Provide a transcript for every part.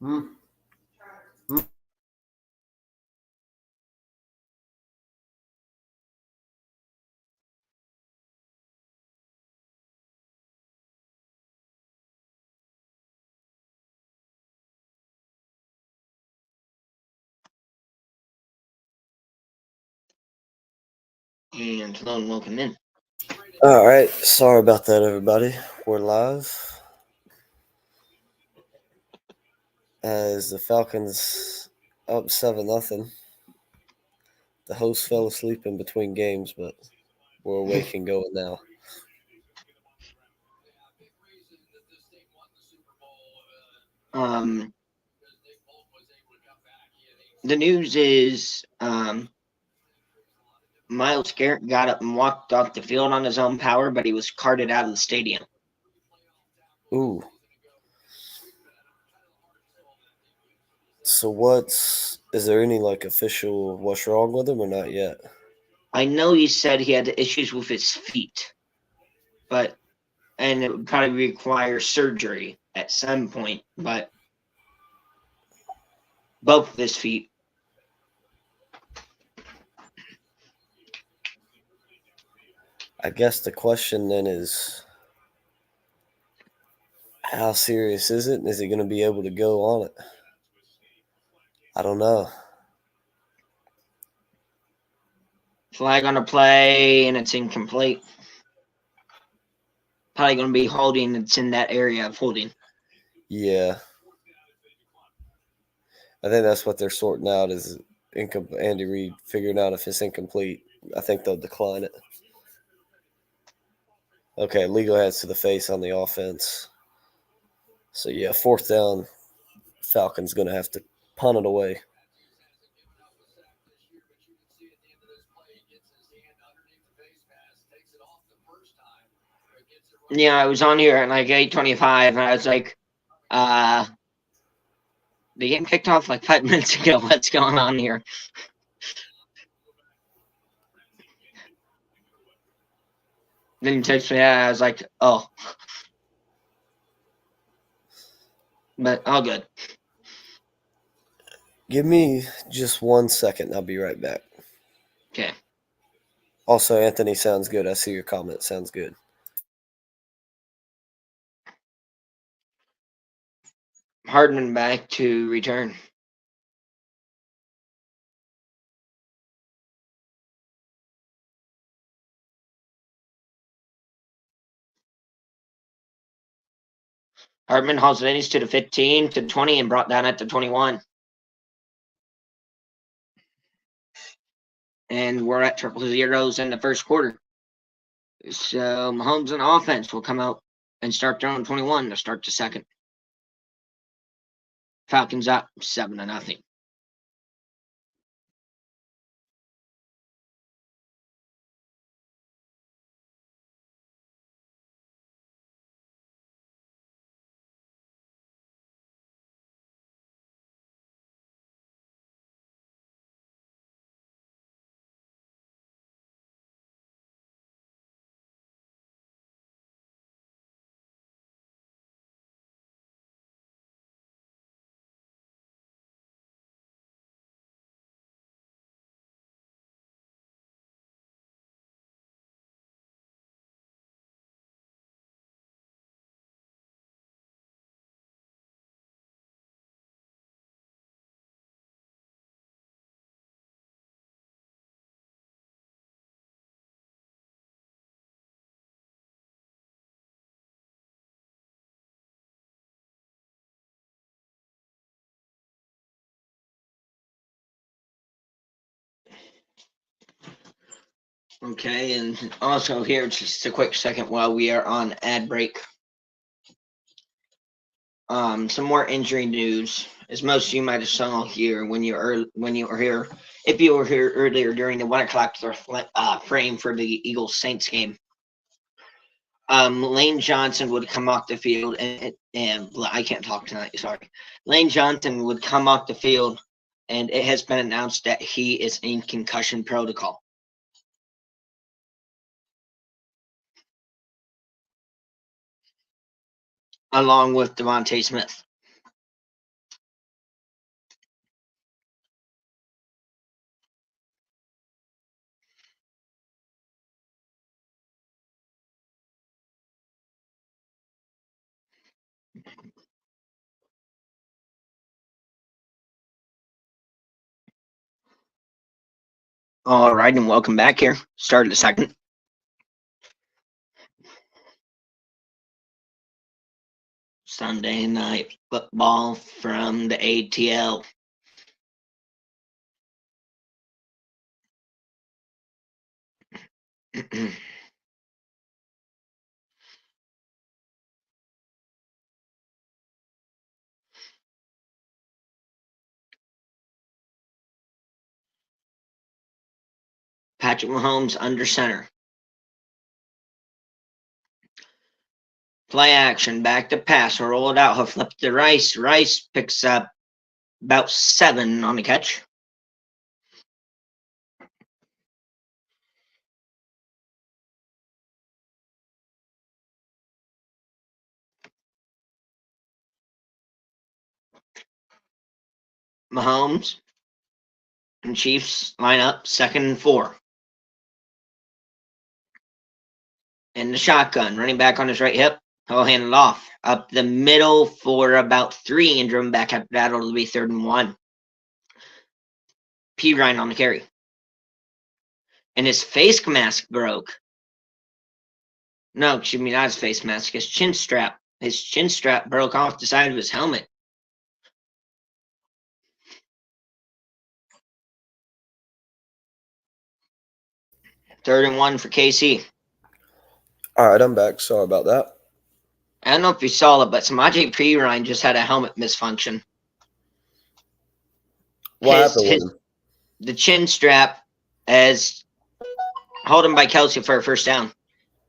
Mm. And hello and welcome in. All right, sorry about that, everybody. We're live as the Falcons up 7-0. The host fell asleep in between games, but we're awake and going now. Um, the news is Miles Garrett got up and walked off the field on his own power, but he was carted out of the stadium. Ooh. So is there any official what's wrong with him or not yet? I know he said he had issues with his feet, and it would probably require surgery at some point, but both of his feet. I guess the question then is how serious is it? Is he going to be able to go on it? I don't know. Flag on the play, and it's incomplete. Probably going to be holding. It's in that area of holding. Yeah. I think that's what they're sorting out is Andy Reid figuring out if it's incomplete. I think they'll decline it. Okay, legal heads to the face on the offense. So yeah, fourth down, Falcons gonna have to punt it away. Yeah, I was on here at like 8:25, and I was like, the game kicked off like 5 minutes ago. What's going on here? Then you text me, I was like, oh. But all good. Give me just 1 second. I'll be right back. Okay. Also, Anthony sounds good. I see your comment. Sounds good. Hardman back to return. Hartman hauls it to the 15 to 20 and brought down at the 21. And we're at triple zeros in the first quarter. So Mahomes and offense will come out and start their own 21 to start the second. Falcons up 7-0. Okay, and also here, just a quick second while we are on ad break. Some more injury news. As most of you might have saw here when you were here, if you were here earlier during the 1 o'clock frame for the Eagles Saints game. Lane Johnson would come off the field, and I can't talk tonight. Sorry, Lane Johnson would come off the field, and it has been announced that he is in concussion protocol, along with Devontae Smith. All right, and welcome back here. Start of the second. Sunday night football from the ATL. Patrick Mahomes under center. Play action, back to pass, roll it out. He'll flip to Rice. Rice picks up about 7 on the catch. Mahomes and Chiefs line up 2nd and 4. In the shotgun, running back on his right hip. He'll hand it off up the middle for about 3 and driven back after that. It'll be 3rd and 1. P. Ryan on the carry. And his face mask broke. No, excuse me, not his face mask. His chin strap. His chin strap broke off the side of his helmet. Third and 1 for KC. All right, I'm back. Sorry about that. I don't know if you saw it, but Samaje Perine just had a helmet misfunction. What happened with him? The chin strap, as held him by Kelsey for a first down.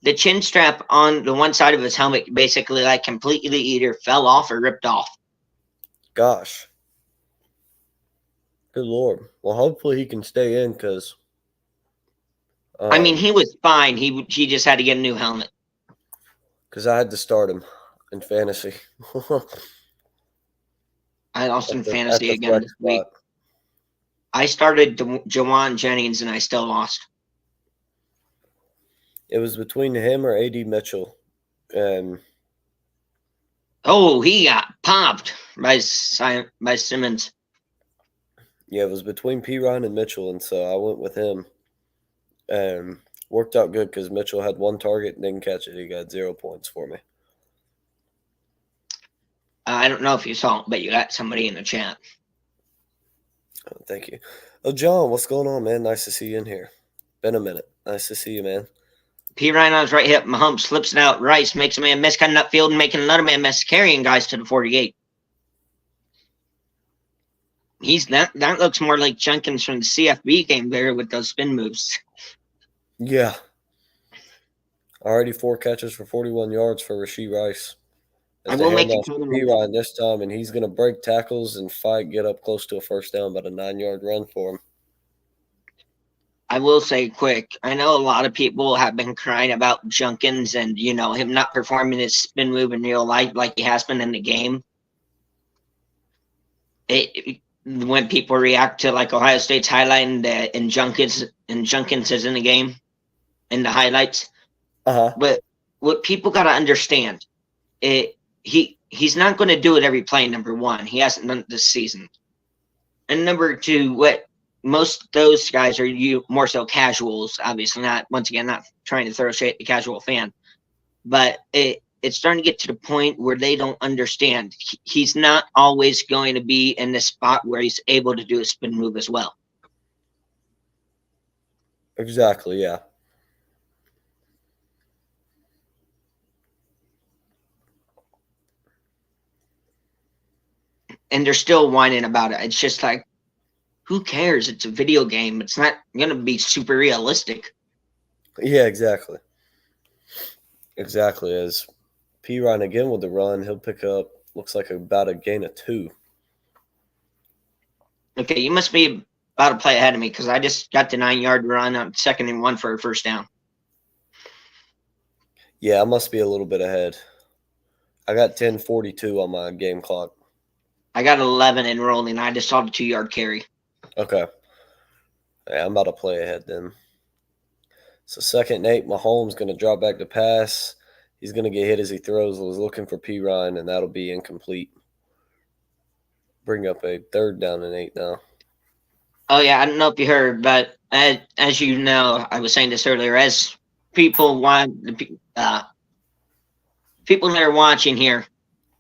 The chin strap on the one side of his helmet basically like completely either fell off or ripped off. Gosh. Good Lord. Well, hopefully he can stay in because. I mean, he was fine. He just had to get a new helmet. Because I had to start him in fantasy. I lost in fantasy again this week. I started Jawan Jennings and I still lost. It was between him or A.D. Mitchell. Oh, he got popped by Simmons. Yeah, it was between P. Ryan and Mitchell, and so I went with him. And worked out good because Mitchell had 1 target and didn't catch it. He got 0 points for me. I don't know if you saw it, but you got somebody in the chat. Oh, thank you. Oh, John, what's going on, man? Nice to see you in here. Been a minute. Nice to see you, man. P. Ryan on his right hip. Mahomes slips it out. Rice makes a man miss, cutting upfield and making another man miss, carrying guys to the 48. That looks more like Jenkins from the CFB game there with those spin moves. Yeah. Already 4 catches for 41 yards for Rashee Rice. I will make a comment. P. Ryan this time, and he's going to break tackles and fight, get up close to a first down, about a 9-yard run for him. I will say quick, I know a lot of people have been crying about Jenkins and, him not performing his spin move in real life like he has been in the game. When people react to like Ohio State's highlighting that and Jenkins is in the game in the highlights. But what people got to understand, he's not going to do it every play. Number one, he hasn't done it this season, and number two, what most those guys are more so casuals. Obviously, not trying to throw shade at the casual fan, but it's starting to get to the point where they don't understand. He's not always going to be in the spot where he's able to do a spin move as well. Exactly, yeah. And they're still whining about it. It's just like, who cares? It's a video game. It's not going to be super realistic. Yeah, exactly. Exactly. As P. Ryan again with the run, he'll pick up, looks like about a gain of 2. Okay, you must be about to play ahead of me because I just got the 9-yard run on 2nd and 1 for a first down. Yeah, I must be a little bit ahead. I got 10:42 on my game clock. I got 11 and rolling. I just saw the 2-yard carry. Okay. Yeah, I'm about to play ahead then. So 2nd and 8, Mahomes going to drop back to pass. He's going to get hit as he throws. I was looking for P. Ryan, and that'll be incomplete. Bring up a 3rd down and 8 now. Oh, yeah, I don't know if you heard, but as you know, I was saying this earlier, as people people that are watching here,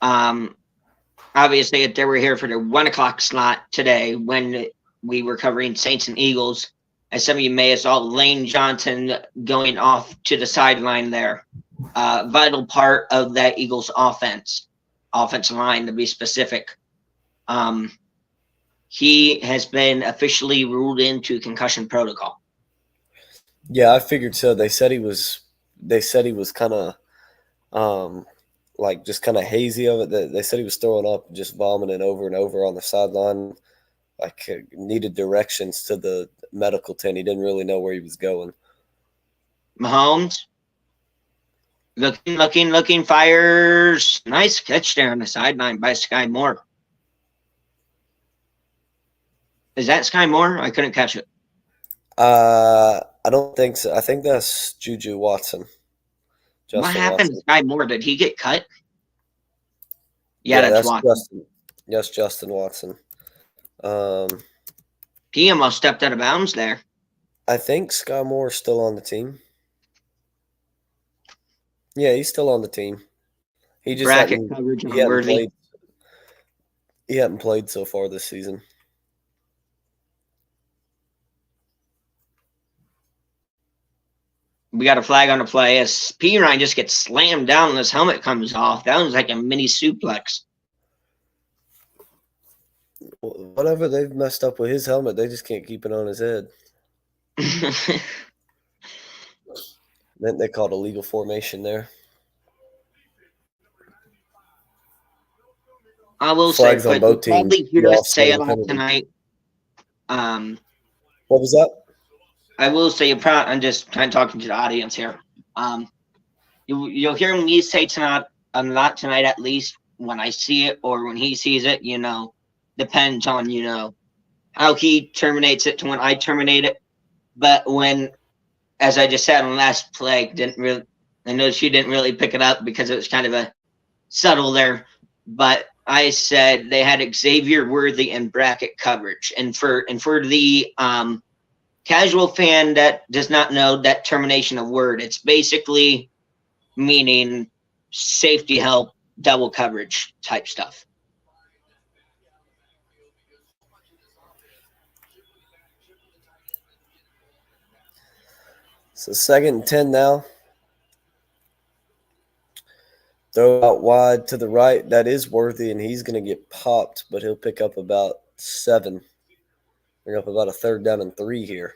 obviously, if they were here for the 1 o'clock slot today when we were covering Saints and Eagles, as some of you may have saw Lane Johnson going off to the sideline there. Vital part of that Eagles offensive line to be specific. He has been officially ruled into concussion protocol. Yeah, I figured so. They said he was kind of like just kind of hazy of it. They said he was throwing up, just vomiting over and over on the sideline. Like needed directions to the medical tent. He didn't really know where he was going. Mahomes looking, fires. Nice catch there on the sideline by Sky Moore. Is that Sky Moore? I couldn't catch it. I don't think so. I think that's Juju Watson. What happened to Sky Moore? Did he get cut? Yeah, that's Watson. Yes, Justin Watson. He almost stepped out of bounds there. I think Sky Moore is still on the team. Yeah, he's still on the team. He just bracket coverage unworthy. He hadn't played so far this season. We got a flag on the play as P. Ryan just gets slammed down and his helmet comes off. That was like a mini suplex. Whatever they've messed up with his helmet, they just can't keep it on his head. Then they called a legal formation there. I will Flags say, on both teams. Probably hear us say a lot tonight. What was that? I will say, I'm just kind of talking to the audience here. You'll hear me say tonight, not tonight at least, when I see it or when he sees it, depends on, how he terminates it to when I terminate it. But when, as I just said on the last play, I know she didn't really pick it up because it was kind of a subtle there, but I said they had Xavier Worthy in bracket coverage. And for the casual fan that does not know that termination of word, it's basically meaning safety help, double coverage type stuff. So 2nd and 10 now. Throw out wide to the right. That is Worthy, and he's going to get popped, but he'll pick up about 7. Bring up about a 3rd down and 3 here.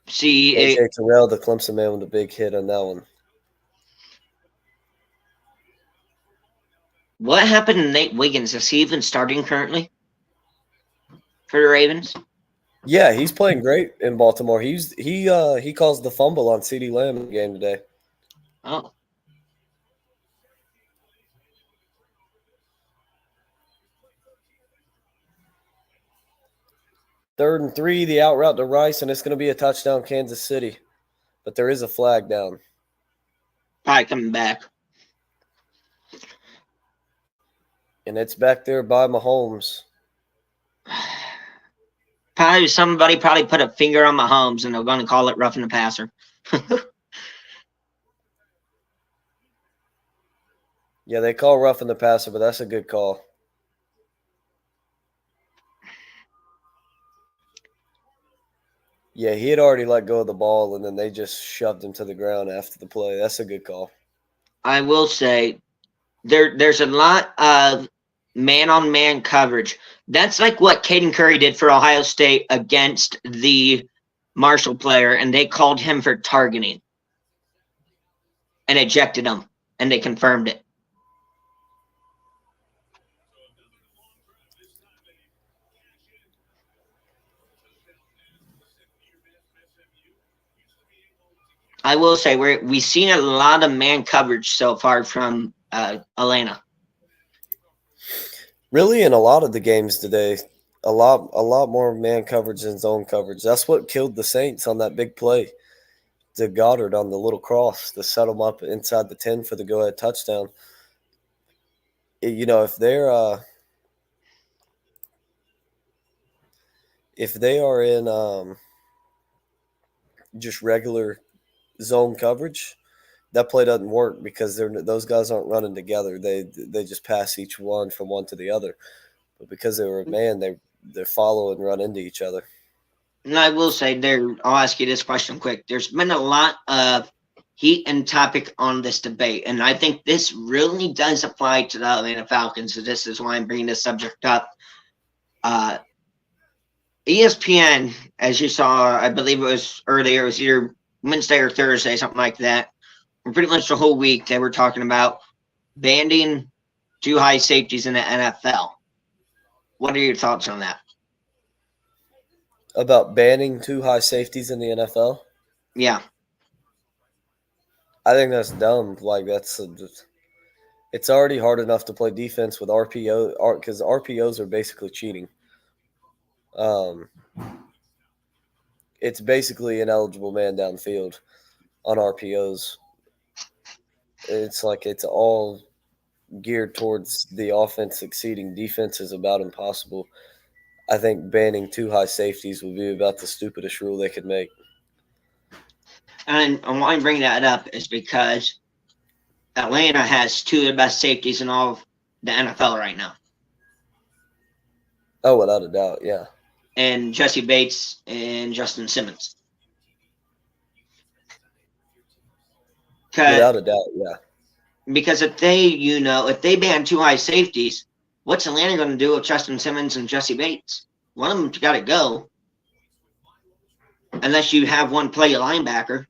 See, AJ Terrell, the Clemson man, with a big hit on that one. What happened to Nate Wiggins? Is he even starting currently for the Ravens? Yeah, he's playing great in Baltimore. He caused the fumble on CeeDee Lamb in the game today. Oh. Third and 3, the out route to Rice, and it's going to be a touchdown, Kansas City. But there is a flag down. Probably coming back. And it's back there by Mahomes. Somebody put a finger on Mahomes, and they're going to call it roughing the passer. Yeah, they call roughing the passer, but that's a good call. Yeah, he had already let go of the ball, and then they just shoved him to the ground after the play. That's a good call. I will say there's a lot of man-on-man coverage. That's like what Caden Curry did for Ohio State against the Marshall player, and they called him for targeting and ejected him, and they confirmed it. I will say we've seen a lot of man coverage so far from Atlanta. Really, in a lot of the games today, a lot more man coverage than zone coverage. That's what killed the Saints on that big play. to Goddard on the little cross to set them up inside the 10 for the go-ahead touchdown. If they are in just regular zone coverage, that play doesn't work because those guys aren't running together. They just pass each one from one to the other. But because they were a man, they follow and run into each other. And I will say I'll ask you this question quick. There's been a lot of heat and topic on this debate, and I think this really does apply to the Atlanta Falcons. So this is why I'm bringing this subject up. ESPN, as you saw, I believe it was earlier, it was either Wednesday or Thursday, something like that. For pretty much the whole week, they were talking about banning too high safeties in the NFL. What are your thoughts on that? About banning too high safeties in the NFL? Yeah. I think that's dumb. Like, it's already hard enough to play defense with RPO because RPOs are basically cheating. It's basically an eligible man downfield on RPOs. It's like it's all geared towards the offense succeeding. Defense is about impossible. I think banning too high safeties would be about the stupidest rule they could make. And why I'm bringing that up is because Atlanta has two of the best safeties in all of the NFL right now. Oh, without a doubt, yeah. And Jesse Bates and Justin Simmons. Without a doubt, yeah. Because if they ban two high safeties, what's Atlanta going to do with Justin Simmons and Jesse Bates? One of them's got to go. Unless you have one play a linebacker.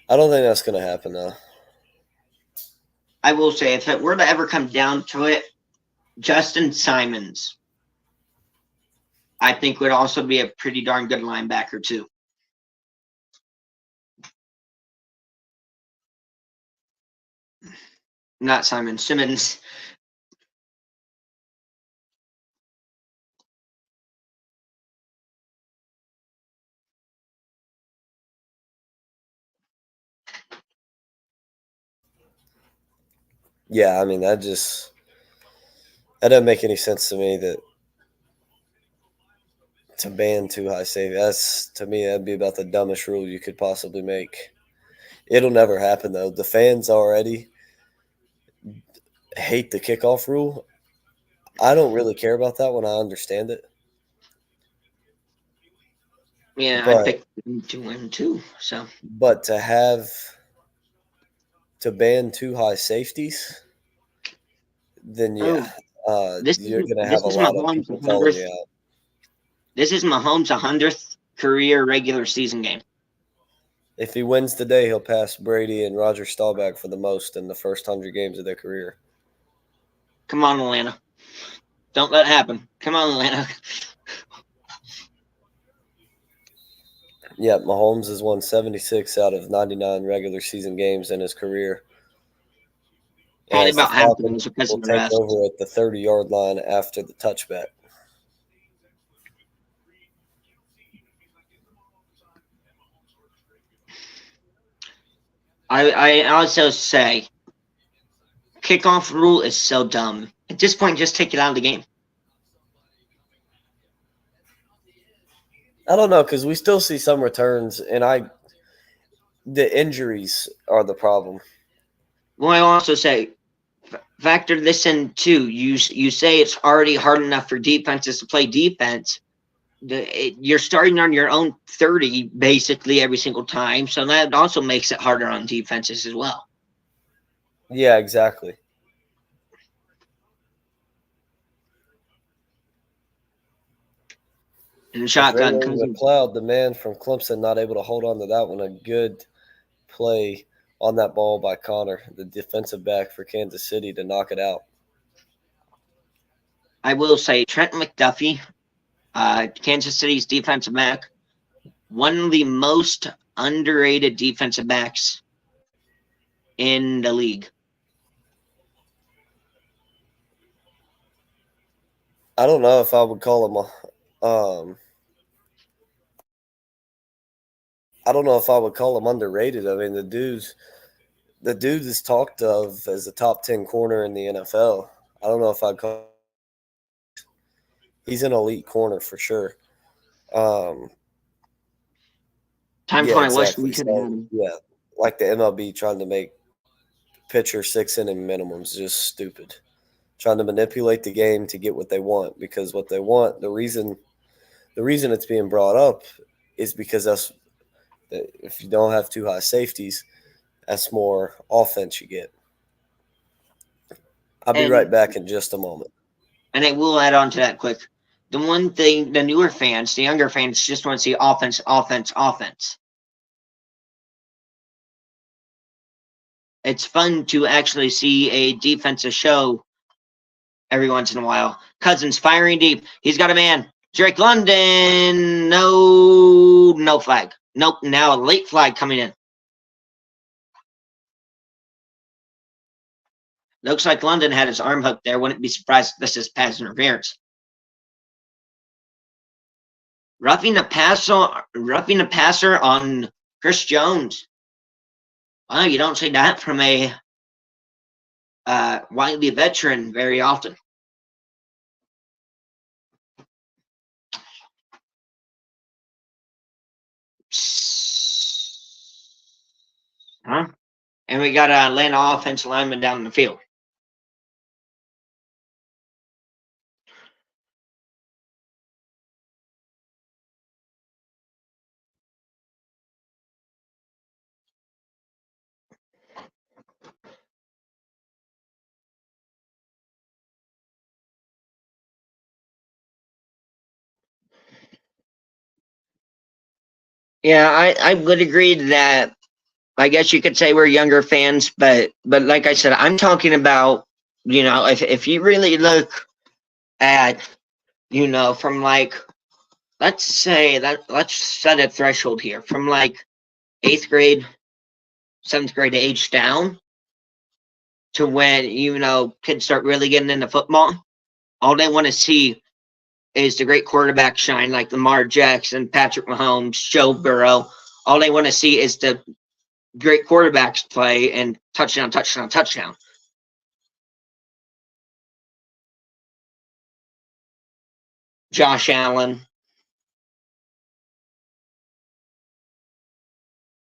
I don't think that's going to happen, though. I will say, if it were to ever come down to it, Justin Simons, I think, would also be a pretty darn good linebacker, too. Not Simon, Simmons. Yeah, I mean, that doesn't make any sense to me that to ban too high safety. To me, that'd be about the dumbest rule you could possibly make. It'll never happen, though. The fans already hate the kickoff rule. I don't really care about that when I understand it. Yeah, I picked them to win, too. So, but to ban too high safeties, then yeah, you're going to have a lot of people calling you out. This is Mahomes' 100th career regular season game. If he wins today, he'll pass Brady and Roger Staubach for the most in the first 100 games of their career. Come on, Atlanta. Don't let it happen. Come on, Atlanta. Yeah, Mahomes has won 76 out of 99 regular season games in his career. Probably about half of them because of the rest. Will take over at the 30-yard line after the touchback. I also say kickoff rule is so dumb. At this point, just take it out of the game. I don't know, because we still see some returns, and the injuries are the problem. Well, I also say factor this in too. You say it's already hard enough for defenses to play defense. You're starting on your own 30 basically every single time, so that also makes it harder on defenses as well. Yeah, exactly. And shotgun comes McLeod, the man from Clemson, not able to hold on to that one. A good play on that ball by Connor, the defensive back for Kansas City, to knock it out. I will say Trent McDuffie, Kansas City's defensive back, one of the most underrated defensive backs in the league. I don't know if I would call him I don't know if I would call him underrated. I mean, the dude is talked of as a top 10 corner in the NFL. I don't know if I'd call. He's an elite corner for sure. Um, Times yeah, when I wish we exactly. could have had So him. yeah, like the MLB trying to make pitcher 6 inning minimums is just stupid. Trying to manipulate the game to get what they want, because what they want, the reason it's being brought up is because that's, if you don't have too high safeties, that's more offense you get. I'll be right And back in just a moment. and I will add on to that quick. The one thing the newer fans, the younger fans, just want to see offense, offense, offense. It's fun to actually see a defensive show every once in a while. Cousins firing deep. He's got a man. Drake London. No flag. Nope. Now a late flag coming in. Looks like London had his arm hooked there. Wouldn't be surprised if this is pass interference. Roughing the passer on Chris Jones. Well, you don't see that from a widely veteran very often. Huh? And we got a Atlanta offensive lineman down the field. Yeah, I would agree that I guess you could say we're younger fans, but like I said, I'm talking about, if you really look at, from like, let's set a threshold here from like 8th grade, 7th grade age down to when, kids start really getting into football. All they want to see is the great quarterback shine, like Lamar Jackson, Patrick Mahomes, Joe Burrow. All they want to see is the great quarterbacks play and touchdown, touchdown, touchdown. Josh Allen.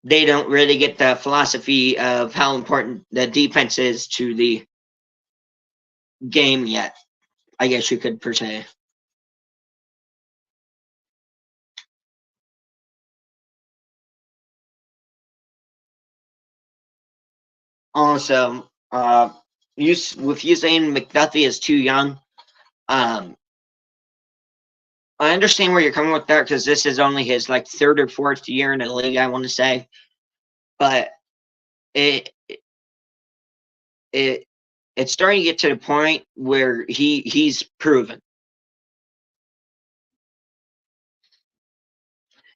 They don't really get the philosophy of how important the defense is to the game yet, I guess you could per se. Also, with you saying McDuffie is too young, um, I understand where you're coming with that because this is only his like 3rd or 4th year in the league, I want to say, but it it it's starting to get to the point where he's proven.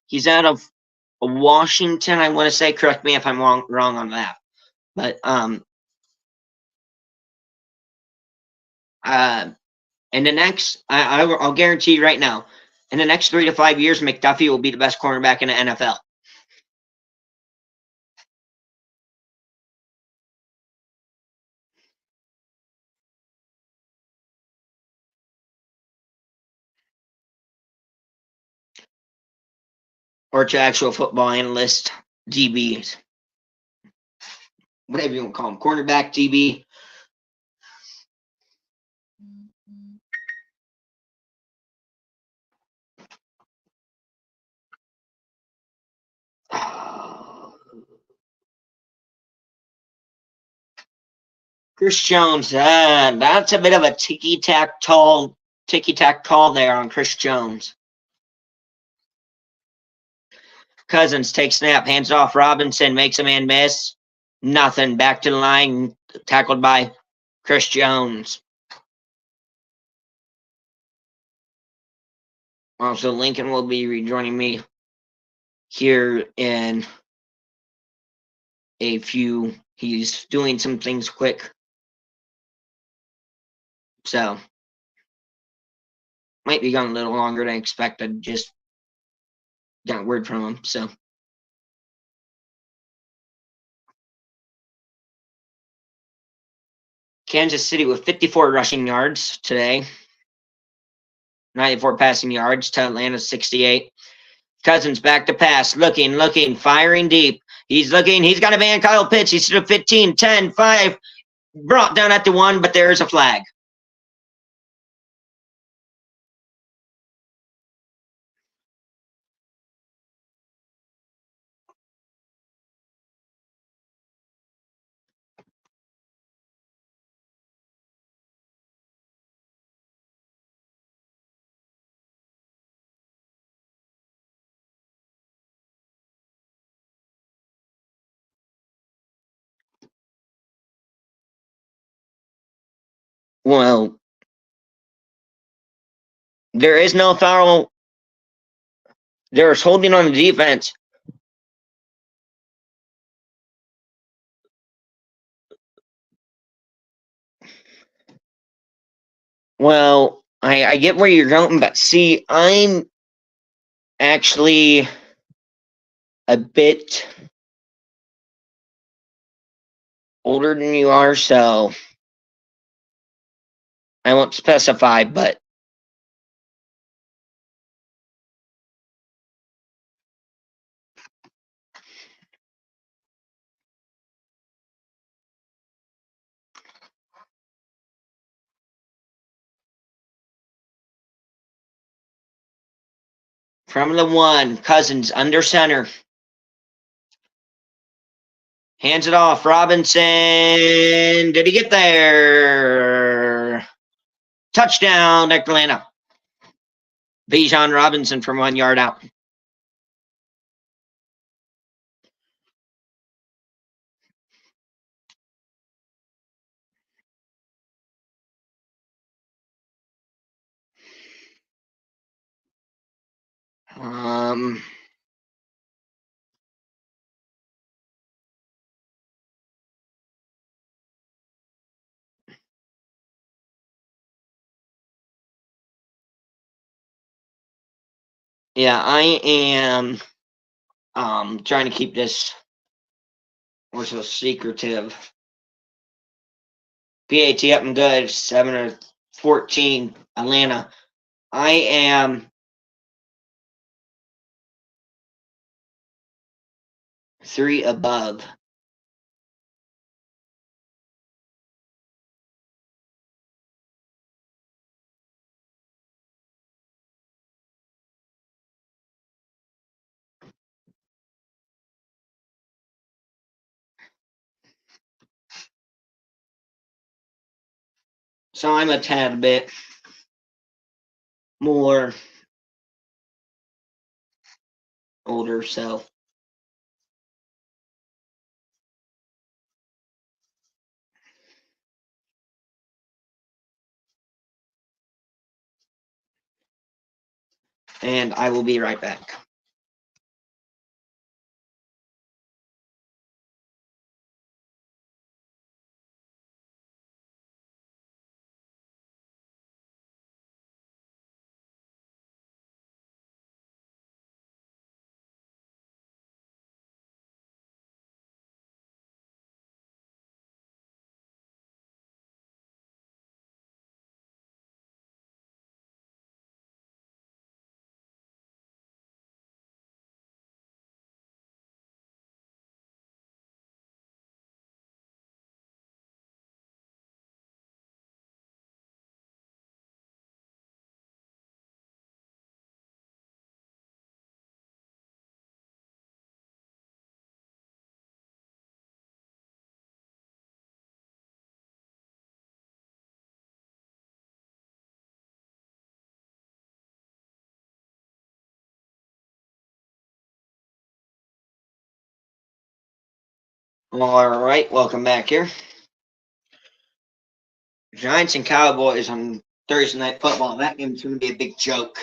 He's out of Washington, I want to say. Correct me if I'm wrong on that, but uh, in the next, I'll guarantee you right now, in the next 3 to 5 years, McDuffie will be the best cornerback in the NFL. Or to actual football analyst, DBs, whatever you want to call them, cornerback, DB. Chris Jones, that's a bit of a ticky-tack call there on Chris Jones. Cousins takes snap, hands off Robinson, makes a man miss. Nothing. Back to the line, tackled by Chris Jones. Also, Lincoln will be rejoining me here in a few. He's doing some things quick. So, might be gone a little longer than expected. Just got word from him. So, Kansas City with 54 rushing yards today. 94 passing yards to Atlanta's 68. Cousins back to pass. Looking, firing deep. He's looking. He's got a man, Kyle Pitts. He's to 15, 10, 5. Brought down at the 1, but there's a flag. Well, there is no foul. There's holding on the defense. Well, I get where you're going, but see, I'm actually a bit older than you are, so I won't specify, but from the 1, Cousins under center. Hands it off. Robinson. Did he get there? Touchdown, Atlanta. Bijan Robinson from 1 yard out. Yeah, I am trying to keep this more so secretive. PAT up and good, 7 or 14, Atlanta. I am 3 above. So I'm a tad bit more older, so and I will be right back. All right, welcome back here. Giants and Cowboys on Thursday Night Football. That game's going to be a big joke.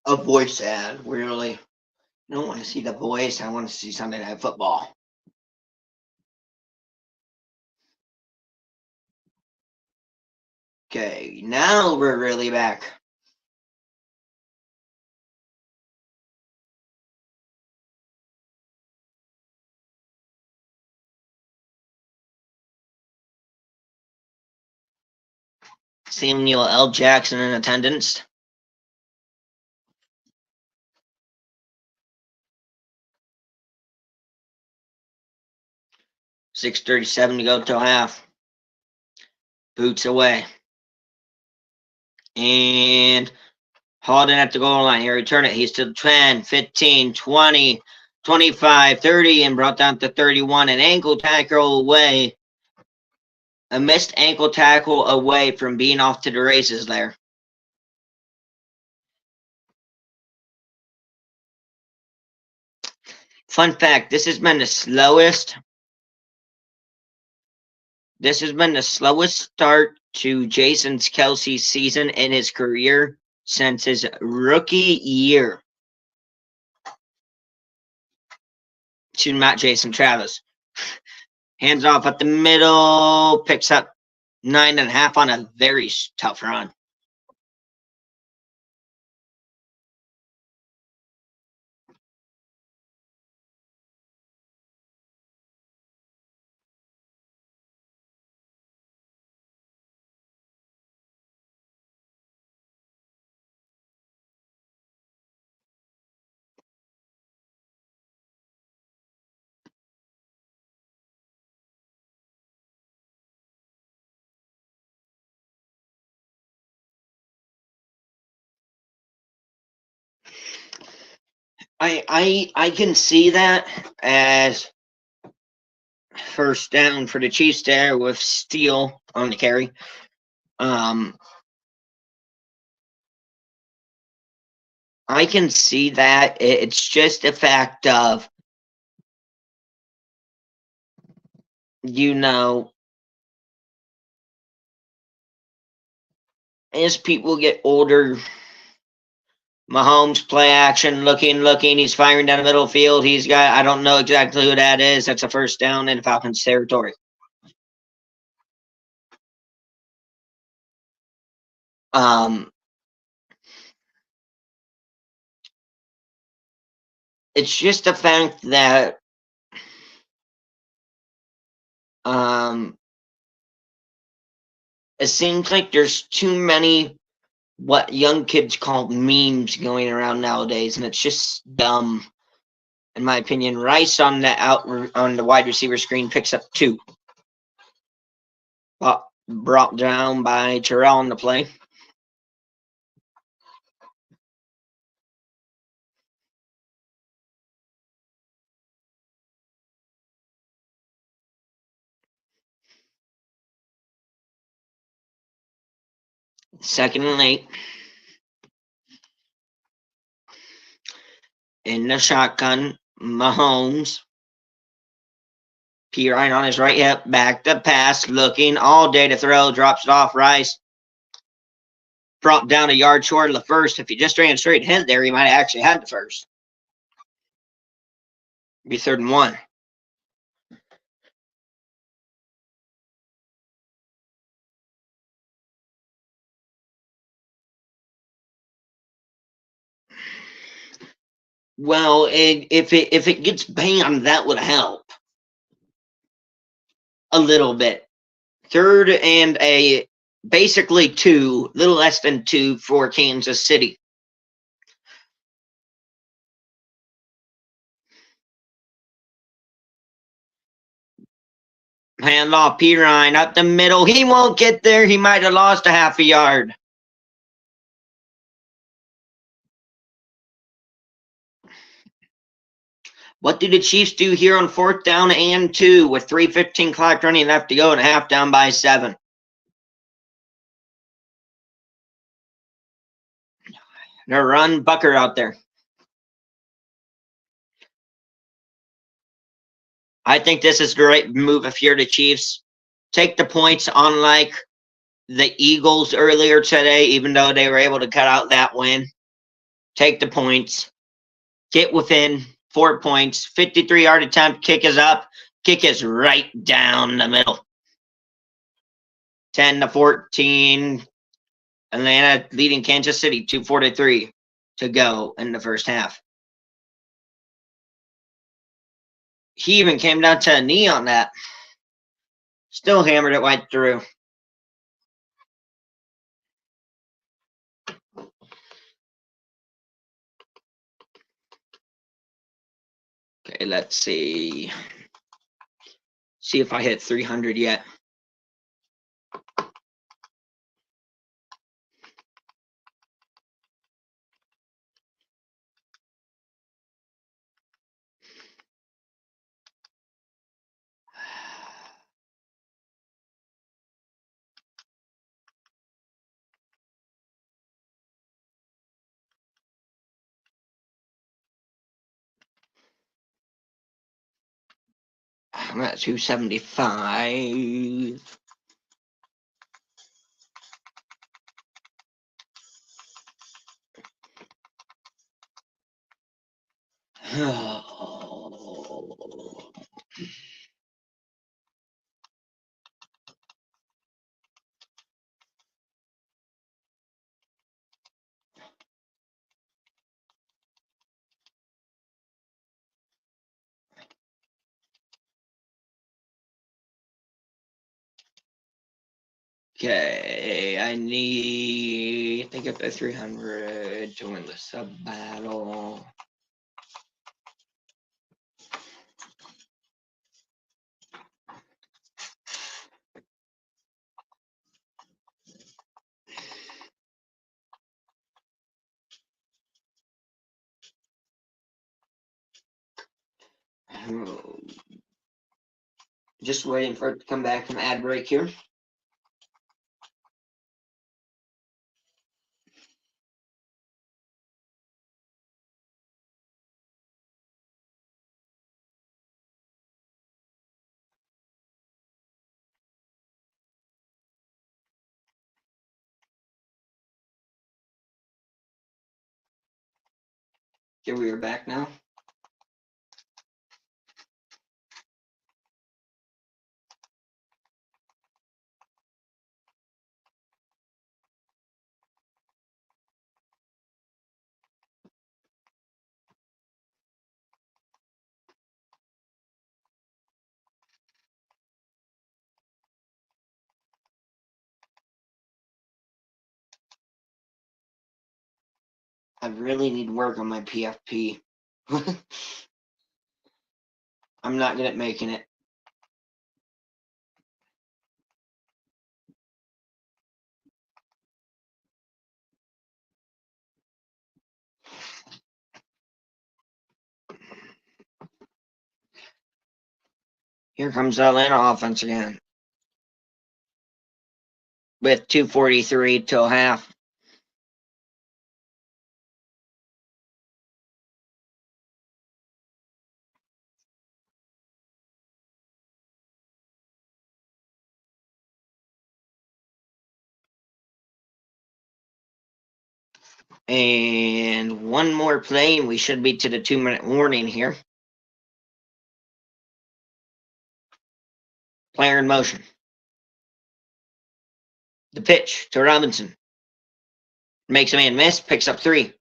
A voice ad, really. I don't want to see the voice. I want to see Sunday Night Football. Okay, now we're really back. Samuel L. Jackson in attendance. $6:37 to go till half. Boots away. And Halden at the goal line. He'll return it. He's to 10, 15, 20, 25, 30, and brought down to 31. An ankle tackle away. A missed ankle tackle away from being off to the races there. Fun fact, this has been the slowest start to Jason Kelce's season in his career since his rookie year. Not Jason, Travis. Hands off at the middle, picks up 9.5 on a very tough run. I can see that as first down for the Chiefs there with Steele on the carry. I can see that. It's just a fact of, as people get older, Mahomes play action, looking, he's firing down the middle of the field. He's got, I don't know exactly who that is. That's a first down in Falcons territory. It's just a fact that it seems like there's too many what young kids call memes going around nowadays, and it's just dumb, in my opinion. Rice on the wide receiver screen picks up 2. Brought down by Terrell on the play. Second and 8. In the shotgun, Mahomes. Pirine on his right hip, back to pass, looking all day to throw, drops it off. Rice brought down a yard short of the first. If he just ran straight ahead there, he might have actually had the first. It'd be 3rd and 1. Well, if it gets banned, that would help a little bit. 3rd and basically 2, little less than 2 for Kansas City. Hand off Pirine up the middle. He won't get there. He might have lost a half a yard. What do the Chiefs do here on 4th down and 2 with 3:15 clock running left to go and a half down by 7? They're run Bucker out there. I think this is a great move if you're the Chiefs. Take the points, unlike the Eagles earlier today, even though they were able to cut out that win. Take the points. Get within 4 points. 53-yard attempt. Kick is up. Kick is right down the middle. 10-14. Atlanta leading Kansas City 2:43 to go in the first half. He even came down to a knee on that. Still hammered it right through. Okay, let's see. See if I hit 300 yet. I'm at 275. Okay, I think up to 300 to win the sub battle. Just waiting for it to come back from ad break here. Okay, we are back now. I really need work on my PFP. I'm not good at making it. Here comes the Atlanta offense again. With 2:43 till half. And one more play, and we should be to the 2-minute warning here. Player in motion. The pitch to Robinson. Makes a man miss, picks up 3.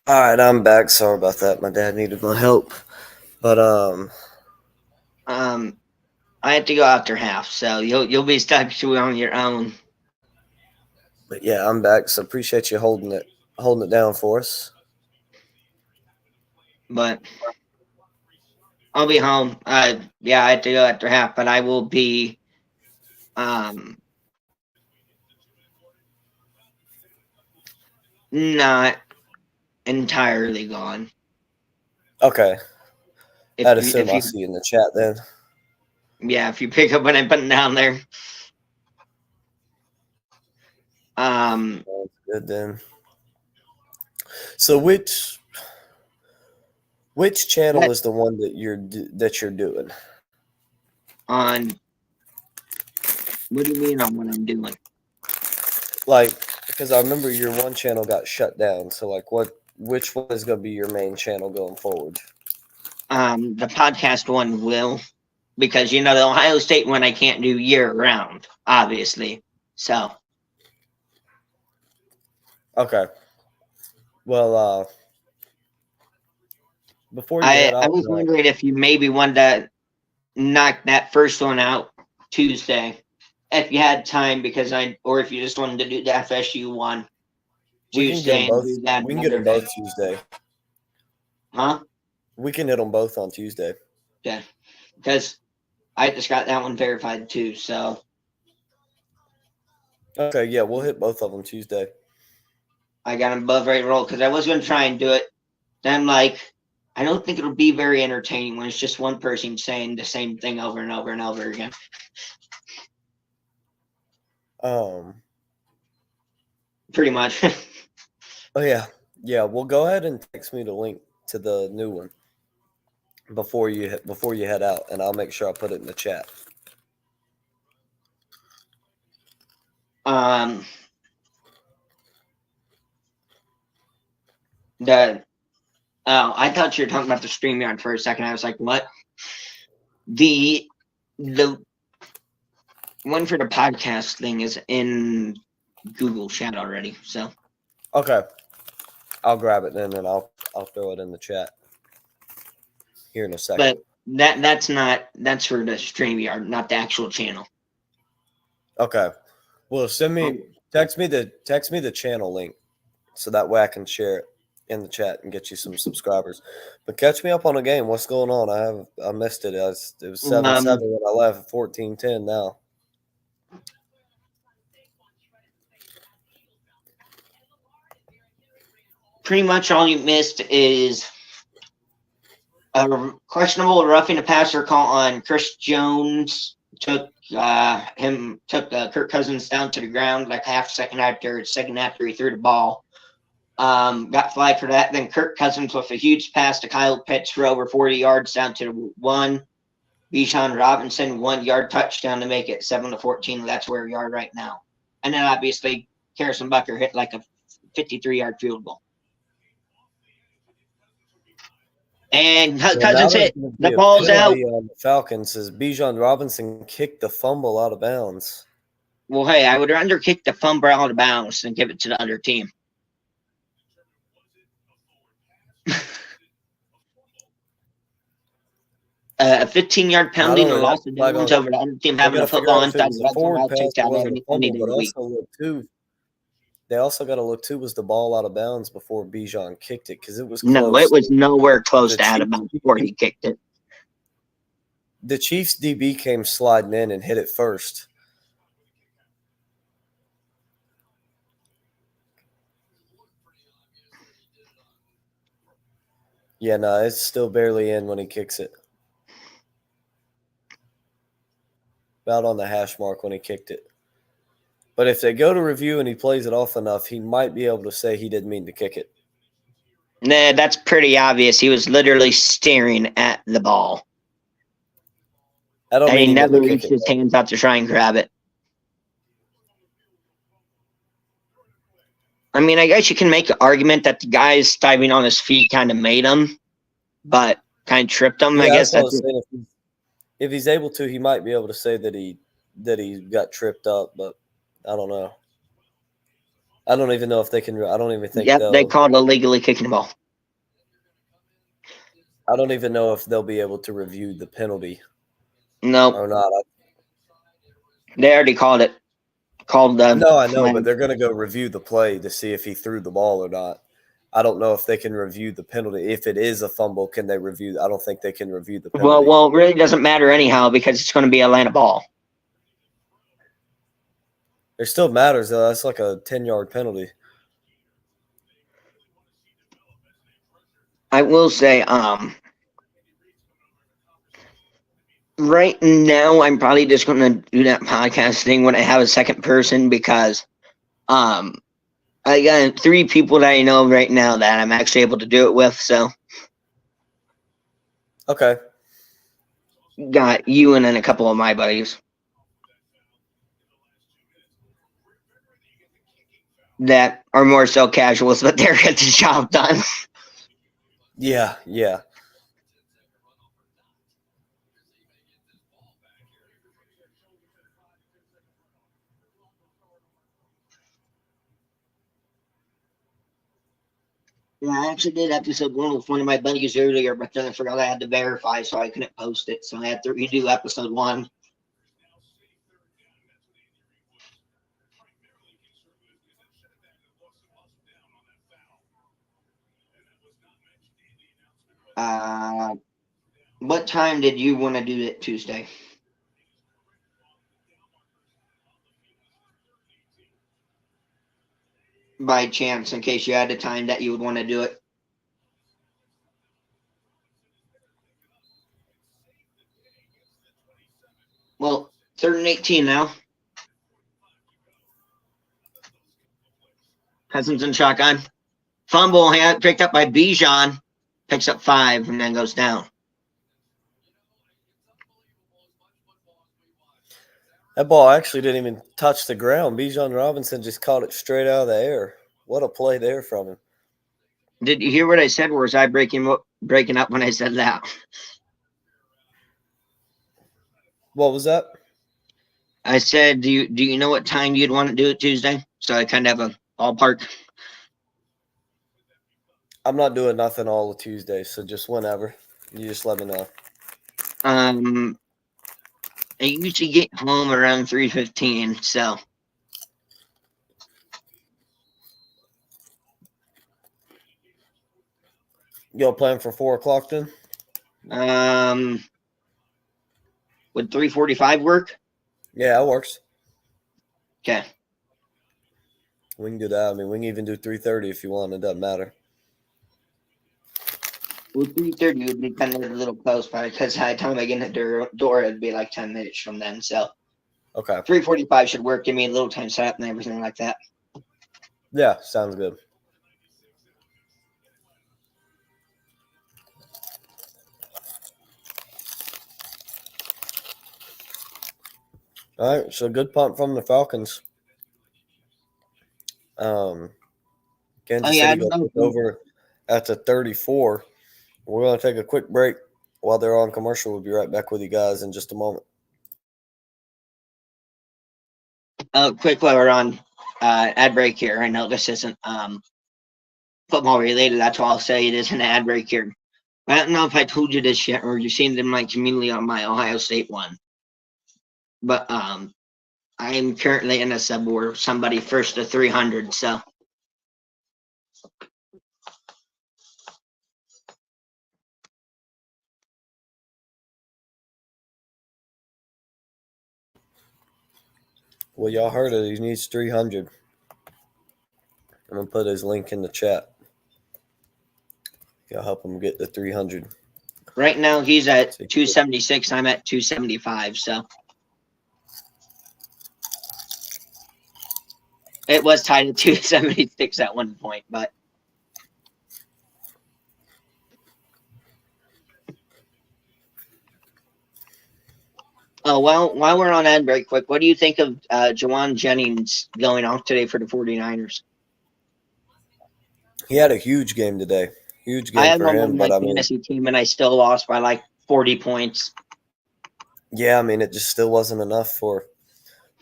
All right, I'm back. Sorry about that. My dad needed my help, but I have to go after half, so you'll be stuck on your own. But yeah, I'm back. So appreciate you holding it down for us. But I'll be home. Yeah, I have to go after half, but I will be not entirely gone. Okay. I'd assume If I'll you see you in the chat then. yeah, if you pick up what I'm putting down there. That's good then. So which channel is the one that you're doing? On what do you mean on what I'm doing? Like, because I remember your one channel got shut down. So like, which one is going to be your main channel going forward? The podcast one will, because the Ohio State one I can't do year round, obviously. So. Okay. Well, before you I was wondering if you maybe wanted to knock that first one out Tuesday, if you had time, or if you just wanted to do the FSU one Tuesday and do that. We can get them both Tuesday. Huh? We can hit them both on Tuesday. Yeah, because I just got that one verified too. So. Okay, yeah, we'll hit both of them Tuesday. I got them above ready to roll because I was going to try and do it. Then I'm like, I don't think it'll be very entertaining when it's just one person saying the same thing over and over and over again. Pretty much. Oh yeah. Well, go ahead and text me the link to the new one before you head out, and I'll make sure I put it in the chat. I thought you were talking about the StreamYard for a second. I was like, what? The one for the podcast thing is in Google Chat already. So. Okay. I'll grab it then, and I'll throw it in the chat here in a second. But that's for the StreamYard, not the actual channel. Okay. Well, text me the channel link so that way I can share it in the chat and get you some subscribers. But catch me up on the game. What's going on? I missed it. It was 7-7 when I left. 14-10 now. Pretty much all you missed is a questionable roughing the passer call on Chris Jones. Took Kirk Cousins down to the ground like second after he threw the ball. Got flagged for that. Then Kirk Cousins with a huge pass to Kyle Pitts for over 40 yards down to 1. Bijan Robinson 1 yard touchdown to make it 7-14. That's where we are right now. And then obviously Harrison Butker hit like a 53-yard field goal. And Cousins hit the ball's out. On the Falcons says Bijan Robinson kicked the fumble out of bounds. Well, hey, I would rather kick the fumble out of bounds than give it to the other team. A 15-yard penalty and a loss of downs over the other team having a football inside the They also got to look too. Was the ball out of bounds before Bijan kicked it? Because it was close. No, it was nowhere close to out of bounds before he kicked it. The Chiefs DB came sliding in and hit it first. Yeah, no, it's still barely in when he kicks it. About on the hash mark when he kicked it. But if they go to review and he plays it off enough, he might be able to say he didn't mean to kick it. Nah, that's pretty obvious. He was literally staring at the ball. And he never reached his hands out to try and grab it. I mean, I guess you can make an argument that the guy diving on his feet kind of made him, but kind of tripped him. Yeah, I guess that's if he's able to, he might be able to say that he got tripped up, but I don't know. I don't even know if they can. I don't even think. Yep, they called illegally kicking the ball. I don't even know if they'll be able to review the penalty. No, or not. They already called it. No, I know, but they're going to go review the play to see if he threw the ball or not. I don't know if they can review the penalty. If it is a fumble, can they review? I don't think they can review the penalty. Well, it really doesn't matter anyhow because it's going to be a Atlanta ball. It still matters, though. That's like a 10-yard penalty. I will say, right now I'm probably just going to do that podcast thing when I have a second person because I got 3 people that I know right now that I'm actually able to do it with. So, okay, got you and then a couple of my buddies that are more so casuals, but they're get the job done. yeah. Yeah, I actually did episode 1 with one of my buddies earlier, but then I forgot I had to verify, so I couldn't post it. So I had to redo episode 1. What time did you want to do it Tuesday? By chance, in case you had a time that you would want to do it. Well, 3rd and 18 now. Cousins and shotgun. Fumble picked up by Bijan. Picks up 5 and then goes down. That ball actually didn't even touch the ground. Bijan Robinson just caught it straight out of the air. What a play there from him. Did you hear what I said, or was I breaking up when I said that? What was that? I said, do you know what time you'd want to do it Tuesday? So I kind of have a ballpark. I'm not doing nothing all the Tuesdays, so just whenever. You just let me know. I usually get home around 3:15, so. Y'all plan for 4 o'clock then? Would 3:45 work? Yeah, that works. Okay. We can do that. I mean, we can even do 3:30 if you want. It doesn't matter. Well, 3:30 would be kind of a little close, but because by the time I get in the door, it'd be like 10 minutes from then. So, okay. 3:45 should work. Give me a little time set up and everything like that. Yeah, sounds good. All right, so good punt from the Falcons. Kansas City goes over at the 34. We're going to take a quick break while they're on commercial. We'll be right back with you guys in just a moment. Quick while we're on ad break here. I know this isn't football related. That's why I'll say it is an ad break here. I don't know if I told you this yet or you've seen it in my community on my Ohio State one. But I am currently in a sub where somebody first to 300. So. Well, y'all heard it. He needs 300. I'm going to put his link in the chat. Y'all help him get the 300. Right now, he's at 276. I'm at 275. So it was tied at 276 at one point, but. Oh, well, while we're on ad break, quick, what do you think of Jawan Jennings going off today for the 49ers? He had a huge game today. Huge game I had for him him, on but my I mean, fantasy team, and I still lost by like 40 points. Yeah, I mean, it just still wasn't enough for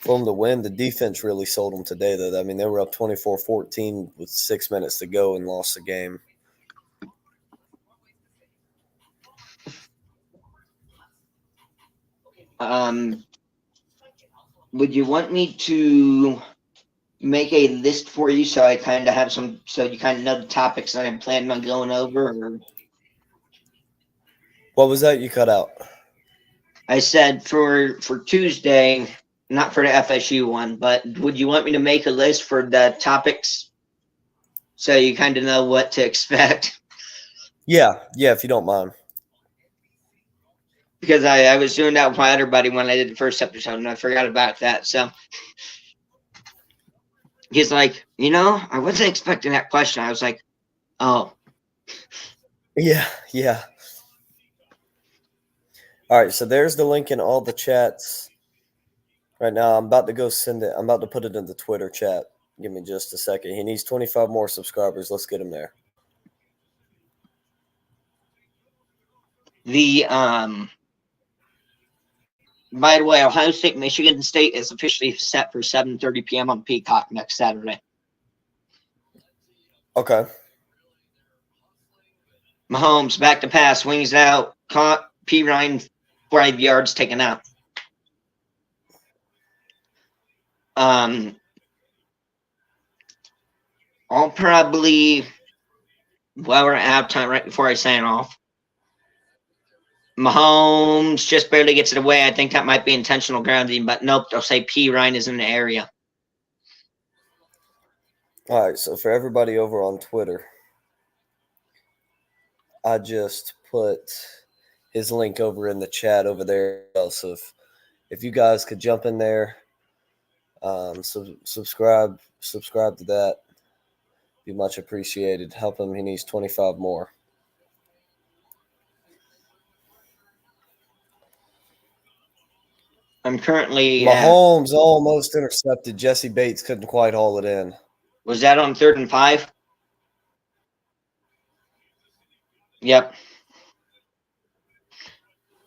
them to win. The defense really sold them today, though. I mean, they were up 24-14 with 6 minutes to go and lost the game. Would you want me to make a list for you so I kind of have some, so you kind of know the topics that I'm planning on going over? Or? What was that you cut out? I said for Tuesday, not for the FSU one, but would you want me to make a list for the topics so you kind of know what to expect? Yeah, if you don't mind. Because I was doing that with my other buddy when I did the first episode, and I forgot about that. So He's like, I wasn't expecting that question. I was like, oh. Yeah. All right, so there's the link in all the chats. Right now, I'm about to go send it. I'm about to put it in the Twitter chat. Give me just a second. He needs 25 more subscribers. Let's get him there. By the way, Ohio State, Michigan State is officially set for 7:30 p.m. on Peacock next Saturday. Okay. Mahomes back to pass, wings out, caught P. Ryan 5 yards taken out. I'll probably, while we're at halftime, right before I sign off, Mahomes just barely gets it away. I think that might be intentional grounding, but nope, they'll say P. Ryan is in the area. All right, so for everybody over on Twitter, I just put his link over in the chat over there. So if you guys could jump in there, subscribe to that, be much appreciated. Help him. He needs 25 more. I'm currently Mahomes almost intercepted. Jesse Bates couldn't quite haul it in. Was that on 3rd and 5? Yep.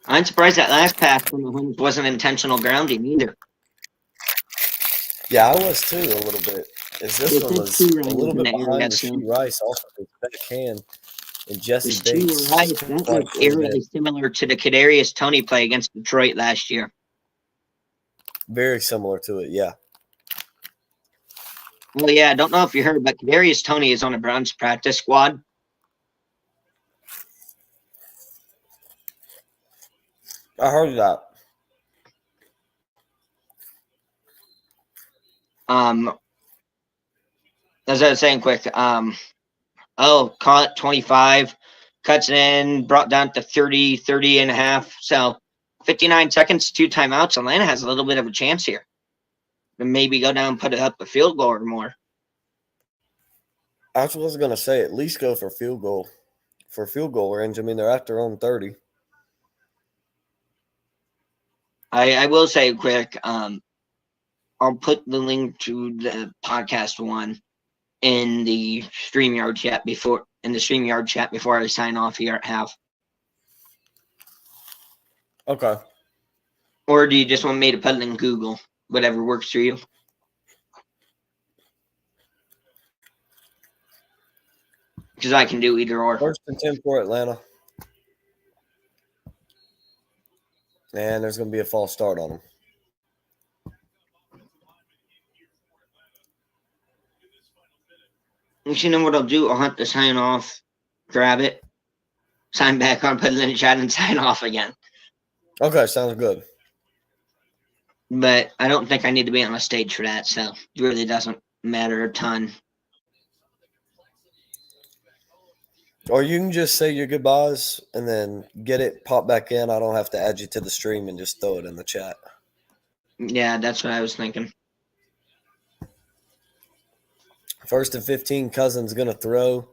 I'm surprised that last pass from Mahomes wasn't intentional grounding either. Yeah, I was too a little bit. This one was a little bit behind Rasheed Rice, also his backhand, and Jesse Bates. That looks eerily similar to the Kadarius Toney play against Detroit last year. Very similar to it, yeah. Well, yeah, I don't know if you heard, but Kadarius Toney is on the Browns practice squad. I heard that. As I was saying quick, caught 25, cuts it in, brought down to 30 and a half. So 59 seconds, 2 timeouts. Atlanta has a little bit of a chance here. And maybe go down and put it up a field goal or more. I was going to say at least go for field goal. For field goal range, I mean, they're at their own 30. I will say quick, I'll put the link to the podcast one in the StreamYard chat before I sign off here at half. Okay. Or do you just want me to put it in Google? Whatever works for you. Because I can do either or. 1st and 10 for Atlanta. And there's going to be a false start on them. You know what I'll do? I'll have to sign off, grab it, sign back on, put it in the chat, and sign off again. Okay, sounds good. But I don't think I need to be on a stage for that, so it really doesn't matter a ton. Or you can just say your goodbyes and then get it, pop back in. I don't have to add you to the stream and just throw it in the chat. Yeah, that's what I was thinking. 1st and 15, Cousins going to throw.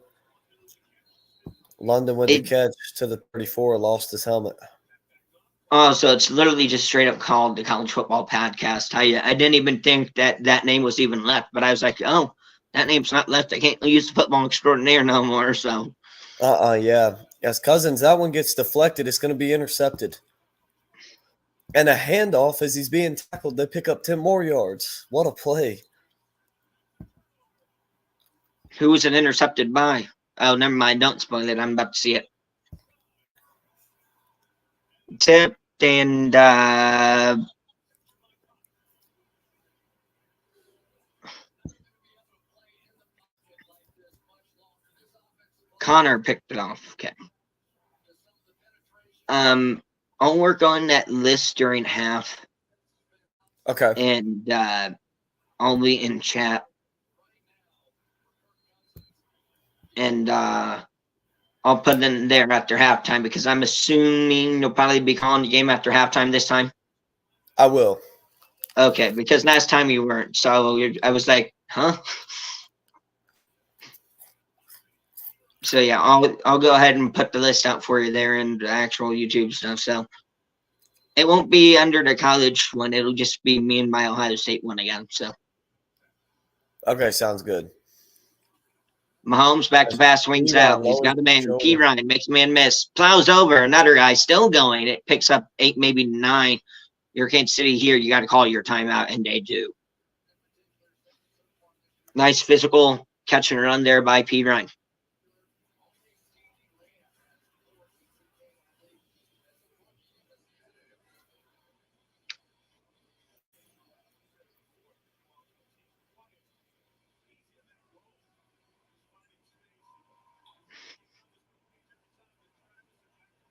London with the catch to the 34, lost his helmet. Oh, so it's literally just straight up called the College Football Podcast. I didn't even think that name was even left, but I was like, oh, that name's not left. I can't use the football extraordinaire no more, so. Yeah. As Cousins, that one gets deflected. It's going to be intercepted. And a handoff as he's being tackled. They pick up 10 more yards. What a play. Who was it intercepted by? Oh, never mind. Don't spoil it. I'm about to see it. Tipped and Connor picked it off. Okay. I'll work on that list during half. Okay. And I'll be in chat. And I'll put it in there after halftime because I'm assuming you'll probably be calling the game after halftime this time. I will. Okay, because last time you weren't. So I was like, Huh? So yeah, I'll go ahead and put the list out for you there and the actual YouTube stuff. So it won't be under the college one. It'll just be me and my Ohio State one again. So Okay, sounds good. Mahomes back to pass, swings out. He's got a man. P. Ryan makes a man miss. Plows over. Another guy still going. It picks up 8, maybe 9. You're Kansas City here. You got to call your timeout, and they do. Nice physical catch and run there by P. Ryan.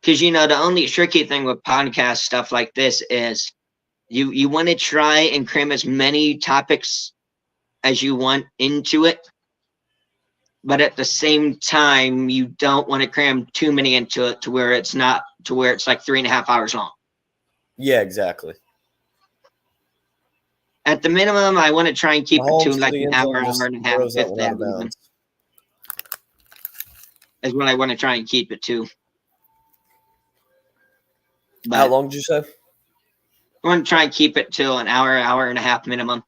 Because, the only tricky thing with podcast stuff like this is you want to try and cram as many topics as you want into it. But at the same time, you don't want to cram too many into it to where it's like 3.5 hours long. Yeah, exactly. At the minimum, I want to try and keep it to like an hour and a half. If that even is what I want to try and keep it to. But how long did you say? I want to try and keep it to an hour and a half minimum.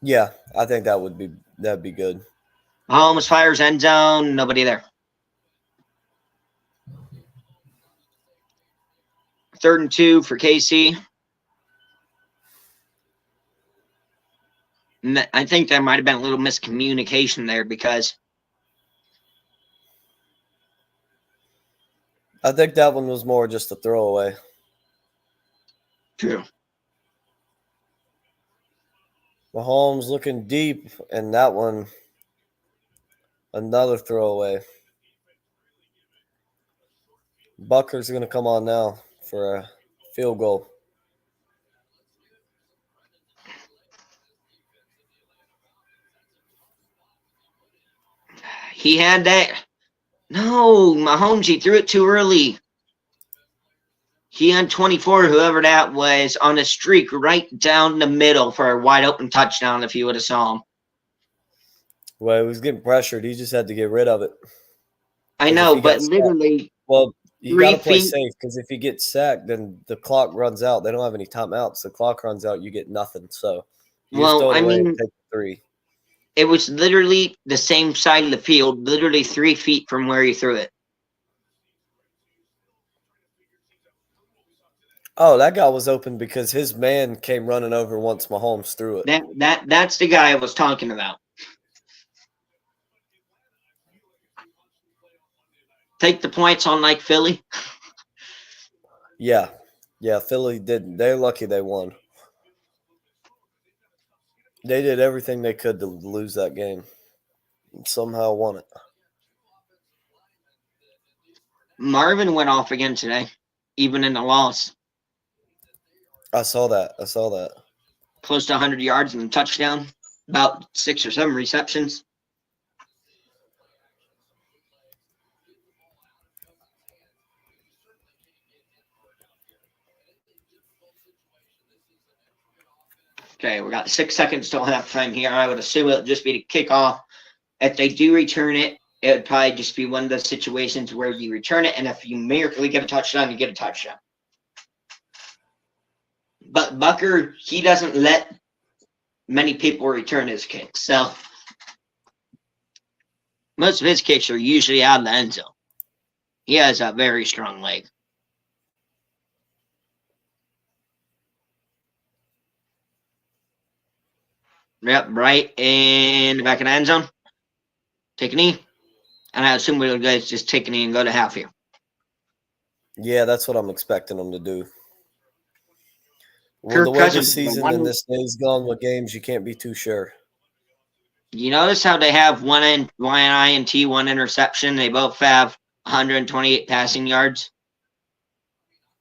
Yeah, I think that'd be good. Mahomes fires end zone, nobody there. 3rd and 2 for KC. I think there might have been a little miscommunication there because I think that one was more just a throwaway. True. Mahomes looking deep, and that one, another throwaway. Bucker's going to come on now for a field goal. He had that. No, Mahomes, he threw it too early. He on 24, whoever that was, on a streak right down the middle for a wide open touchdown if you would have saw him. Well, he was getting pressured. He just had to get rid of it. I know, but literally. Well, you got to play safe because if you get sacked, then the clock runs out. They don't have any timeouts. The clock runs out, you get nothing. So, I mean, take 3. It was literally the same side of the field, literally 3 feet from where he threw it. Oh, that guy was open because his man came running over once Mahomes threw it. That's the guy I was talking about. Take the points on like Philly. Yeah, Philly did. They're lucky they won. They did everything they could to lose that game and somehow won it. Marvin went off again today, even in the loss. I saw that. Close to 100 yards and a touchdown, about 6 or 7 receptions. Okay, we got 6 seconds till halftime here. I would assume it'll just be the kickoff. If they do return it, it would probably just be one of those situations where you return it, and if you miraculously get a touchdown, you get a touchdown. But Bucker, he doesn't let many people return his kicks. So most of his kicks are usually out of the end zone. He has a very strong leg. Yep, right in the back of the end zone. Take a knee. And I assume we'll guys just take a knee and go to half here. Yeah, that's what I'm expecting them to do. Well, the way this season and this day's gone with games, you can't be too sure. You notice how they have one INT, 1 interception. They both have 128 passing yards.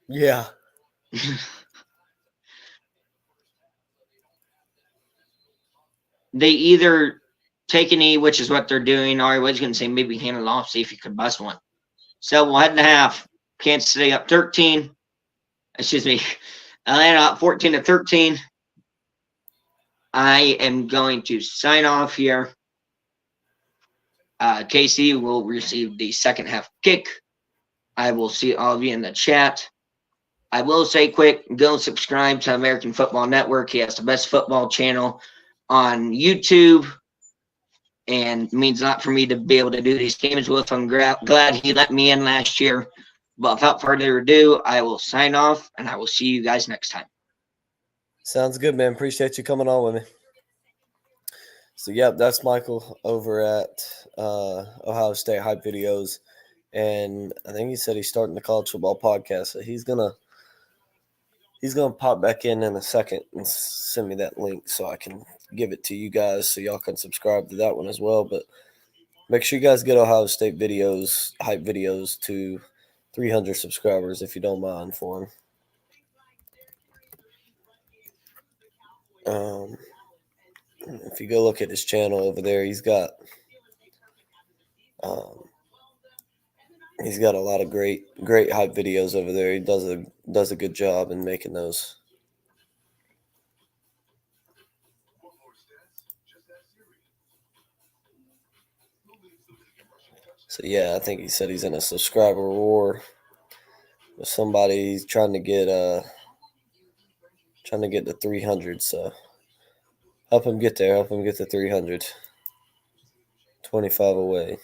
Yeah. They either take a knee, which is what they're doing, or I was going to say maybe hand it off, see if you could bust one. So we'll head to half. Kansas City up 13. Excuse me. Atlanta up 14-13. I am going to sign off here. Casey will receive the second half kick. I will see all of you in the chat. I will say quick, go subscribe to American Football Network. He has the best football channel on YouTube, and it means a lot for me to be able to do these games with him. Glad he let me in last year. But without further ado, I will sign off, and I will see you guys next time. Sounds good, man. Appreciate you coming on with me. So, yep, that's Michael over at Ohio State Hype Videos. And I think he said he's starting the college football podcast. So he's gonna pop back in a second and send me that link so I can give it to you guys so y'all can subscribe to that one as well. But make sure you guys get Ohio State videos, Hype Videos, to 300 subscribers if you don't mind for him. If you go look at his channel over there, he's got a lot of great hype videos over there. He does a good job in making those. So yeah, I think he said he's in a subscriber war with somebody. He's trying to get to 300. So help him get there. Help him get to 300. 25 away.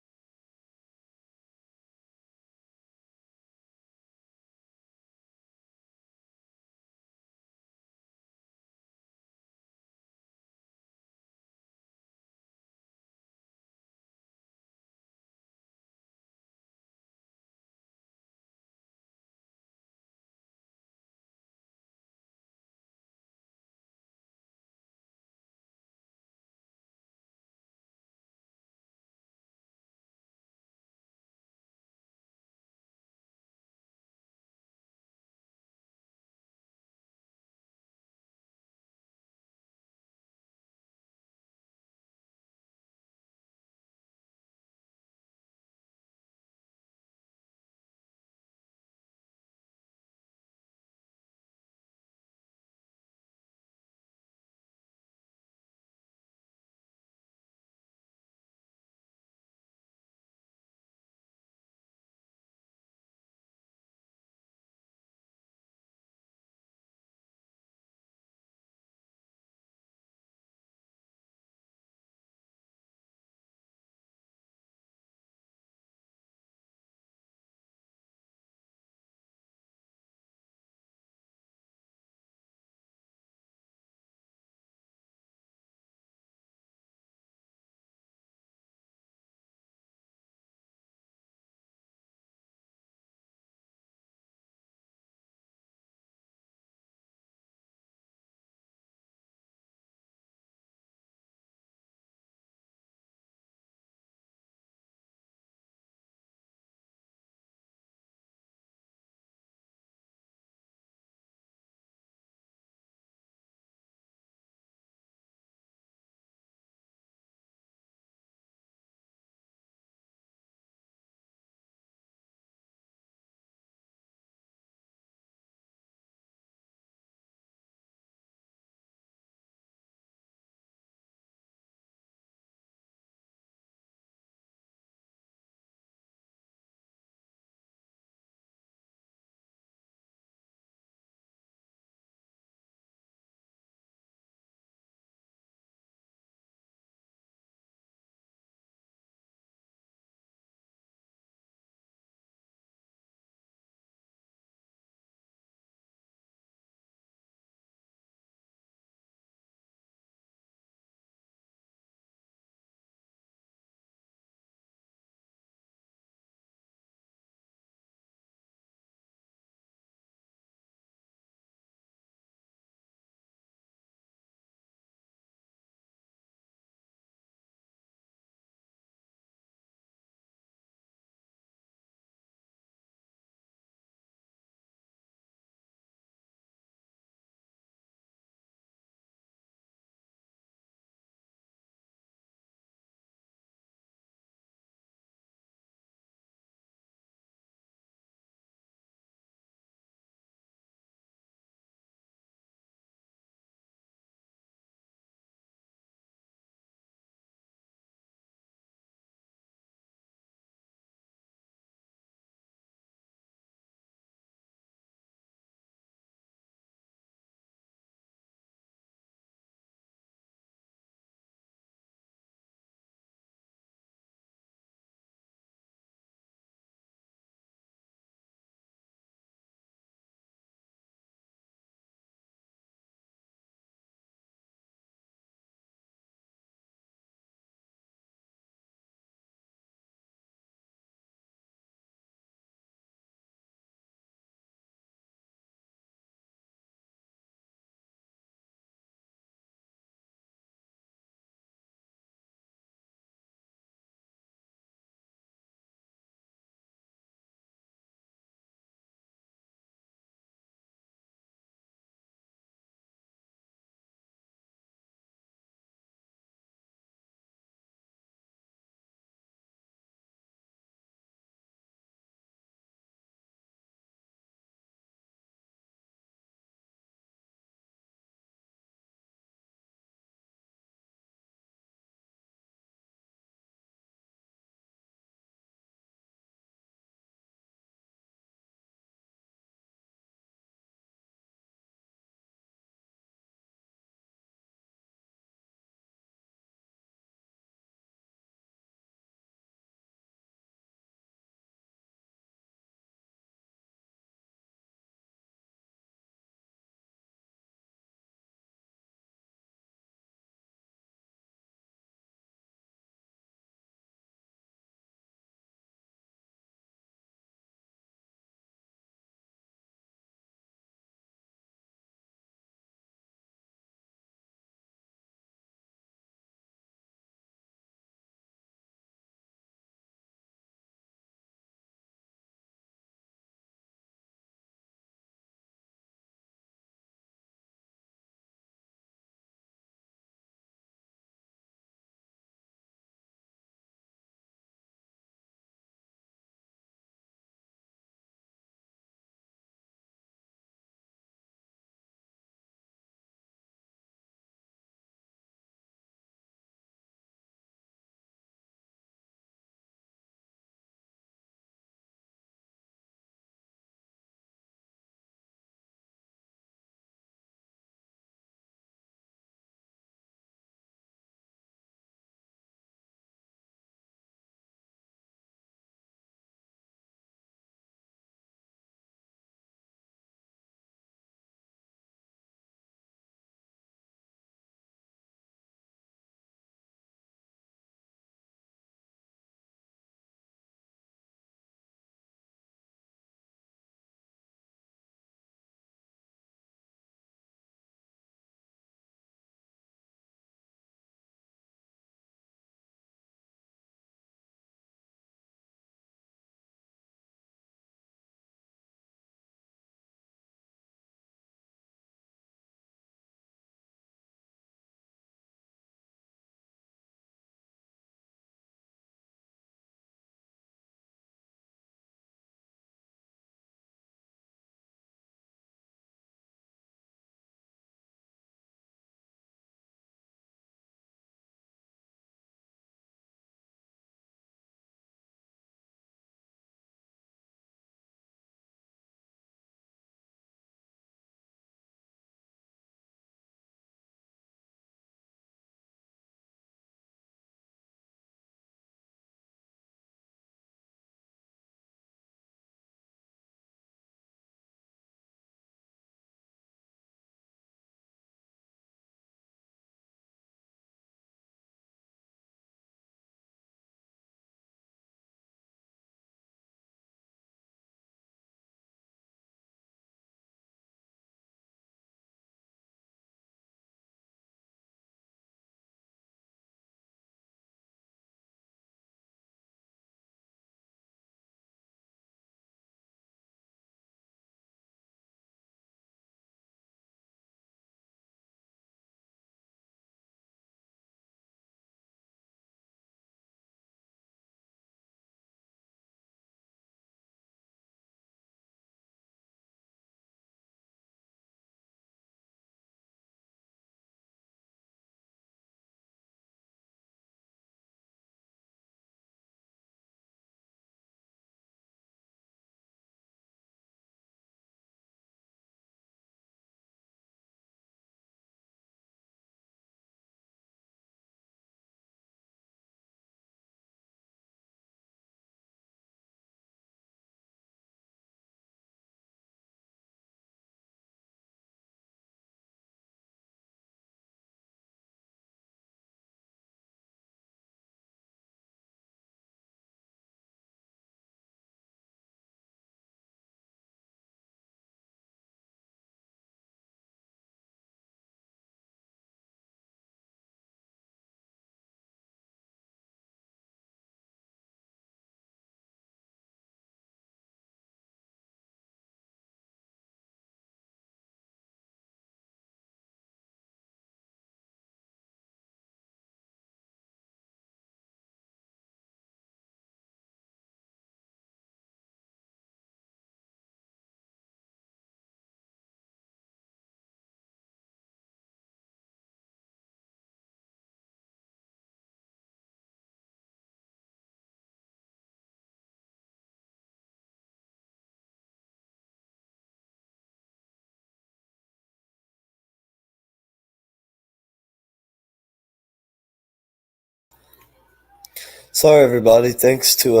Sorry, everybody. Thanks to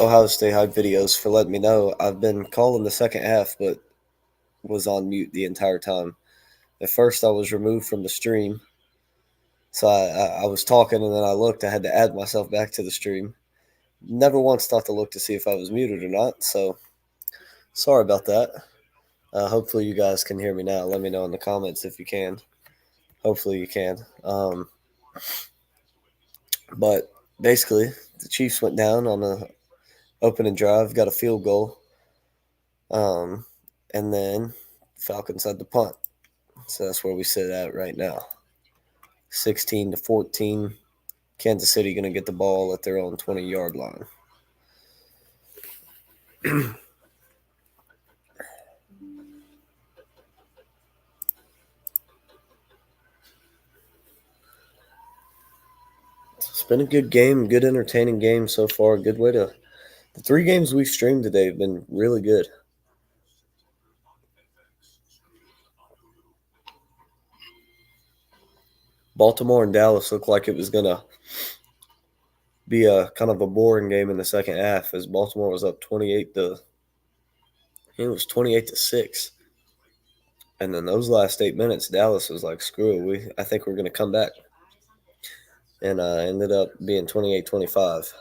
Ohio State Hype Videos for letting me know. I've been calling the second half, but was on mute the entire time. At first, I was removed from the stream, so I was talking, and then I looked. I had to add myself back to the stream. Never once thought to look to see if I was muted or not. So sorry about that. Hopefully, you guys can hear me now. Let me know in the comments if you can. Hopefully, you can. But basically, the Chiefs went down on the opening drive, got a field goal. And then Falcons had the punt. So that's where we sit at right now. 16-14. Kansas City going to get the ball at their own 20-yard line. It's been a good game, good entertaining game so far. Good way to. The 3 games we've streamed today have been really good. Baltimore and Dallas looked like it was going to be a kind of a boring game in the second half as Baltimore was up 28 to. It was 28-6. And then those last 8 minutes, Dallas was like, screw it. I think we're going to come back. And ended up being 28-25.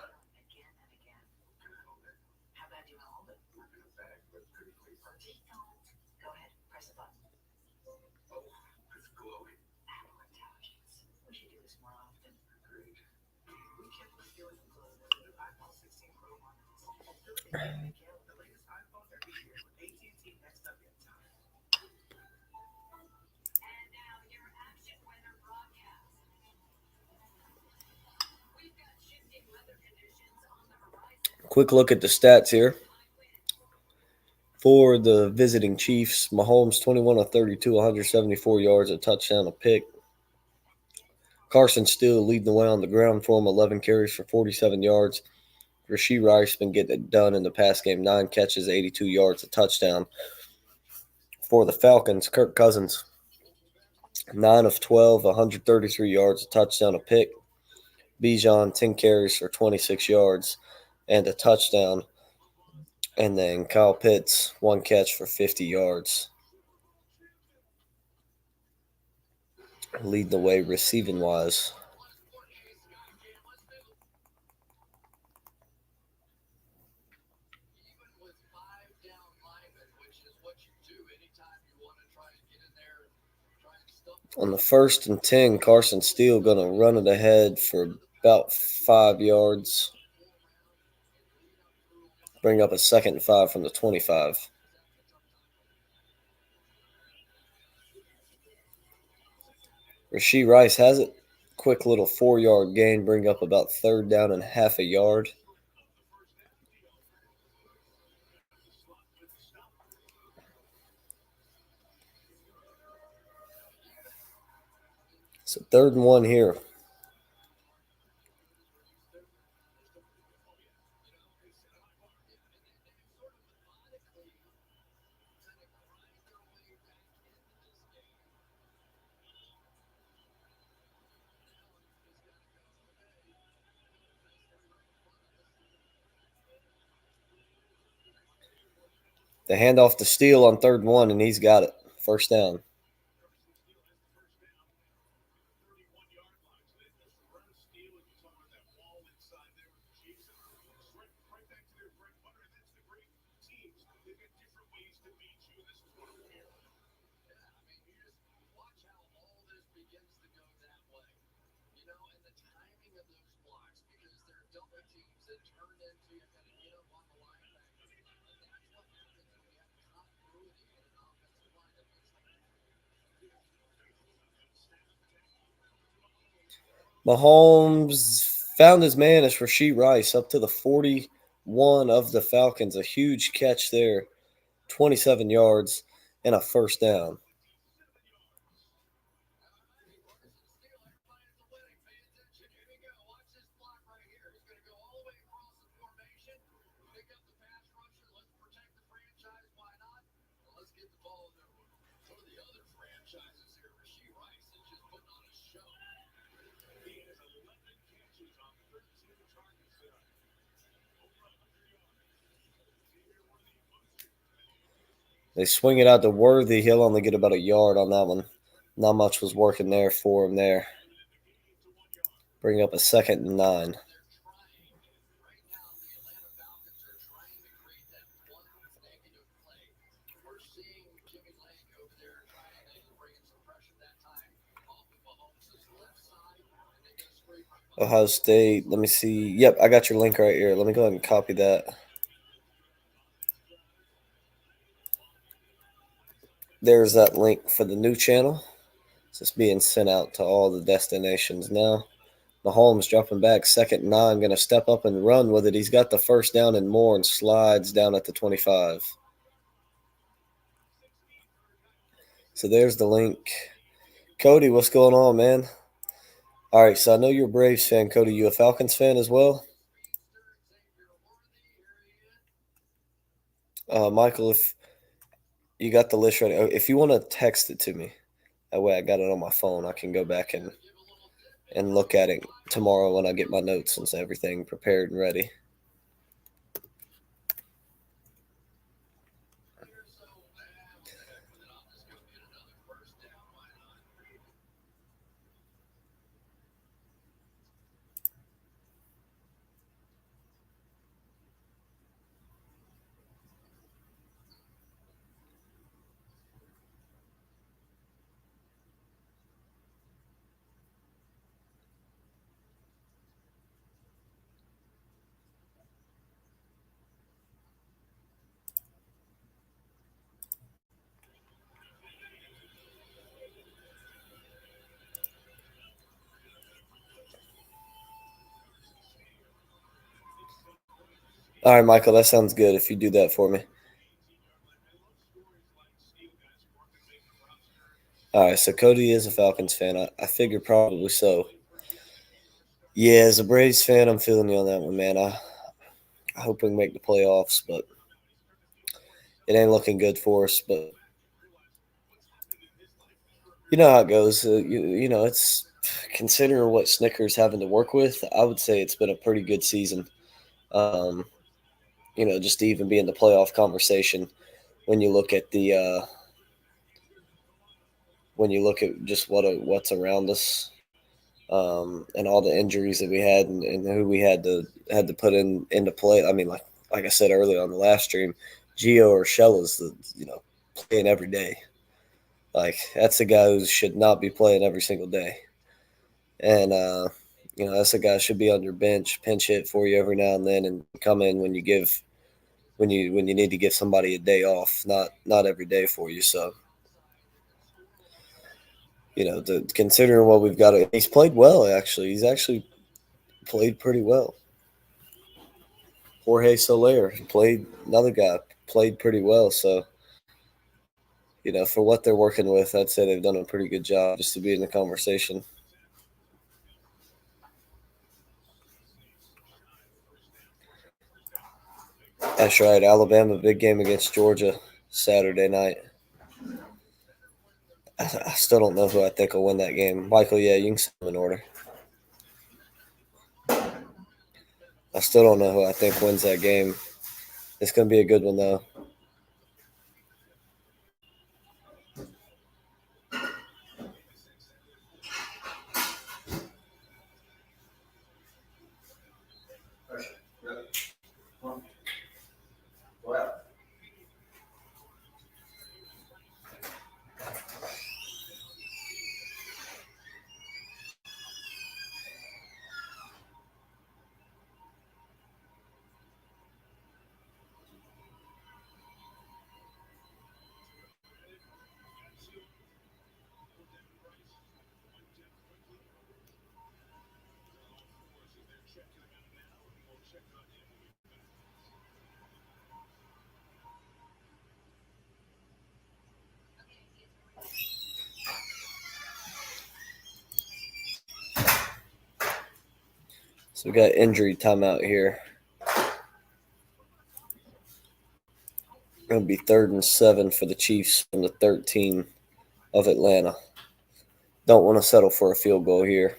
Quick look at the stats here. For the visiting Chiefs, Mahomes 21 of 32, 174 yards, a touchdown, a pick. Carson Steele leading the way on the ground for him, 11 carries for 47 yards. Rashee Rice been getting it done in the pass game, 9 catches, 82 yards, a touchdown. For the Falcons, Kirk Cousins, 9 of 12, 133 yards, a touchdown, a pick. Bijan, 10 carries for 26 yards and a touchdown. And then Kyle Pitts, 1 catch for 50 yards. Leading the way receiving wise. On the 1st and 10, Carson Steele going to run it ahead for about 5 yards. Bring up a 2nd and 5 from the 25. Rashee Rice has it. Quick little 4-yard gain. Bring up about 3rd down and half a yard. So 3rd and 1 here. The handoff to Steele on 3rd and 1, and he's got it. 1st down. Mahomes found his man as Rashee Rice up to the 41 of the Falcons. A huge catch there, 27 yards and a 1st down. They swing it out to Worthy. He'll only get about a yard on that one. Not much was working there for him there. Bring up a 2nd and 9. Ohio State. Let me see. Yep, I got your link right here. Let me go ahead and copy that. There's that link for the new channel. It's just being sent out to all the destinations now. Mahomes dropping back, 2nd and 9, going to step up and run with it. He's got the first down and more and slides down at the 25. So there's the link. Cody, what's going on, man? All right, so I know you're a Braves fan, Cody. You a Falcons fan as well? Michael, if you got the list ready, if you want to text it to me, that way I got it on my phone. I can go back and look at it tomorrow when I get my notes and everything prepared and ready. All right, Michael, that sounds good if you do that for me. All right, so Cody is a Falcons fan. I figure probably so. Yeah, as a Braves fan, I'm feeling you on that one, man. I hope we can make the playoffs, but it ain't looking good for us. But you know how it goes. It's considering what Snickers having to work with. I would say it's been a pretty good season. Um, just to even be in the playoff conversation when you look at when you look at just what's around us, and all the injuries that we had and who we had to put into play. I mean, like I said earlier on the last stream, Gio Urshela is playing every day. Like that's a guy who should not be playing every single day, and that's a guy who should be on your bench, pinch hit for you every now and then, and come in when you need to give somebody a day off, not every day for you. So considering what we've got, he's played well. Actually, he's actually played pretty well. Jorge Soler played another guy played pretty well. So for what they're working with, I'd say they've done a pretty good job just to be in the conversation. That's right. Alabama big game against Georgia Saturday night. I still don't know who I think will win that game. Michael, yeah, you can set them in order. I still don't know who I think wins that game. It's going to be a good one, though. So we got injury timeout here. Going to be 3rd and 7 for the Chiefs from the 13 of Atlanta. Don't want to settle for a field goal here.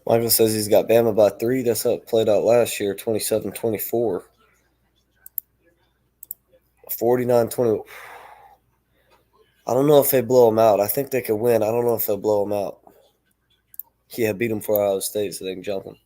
Michael says he's got Bama by 3. That's how it played out last year, 27-24. 49-20. I don't know if they blow them out. I think they could win. I don't know if they'll blow them out. Yeah, beat them for Ohio State so they can jump them.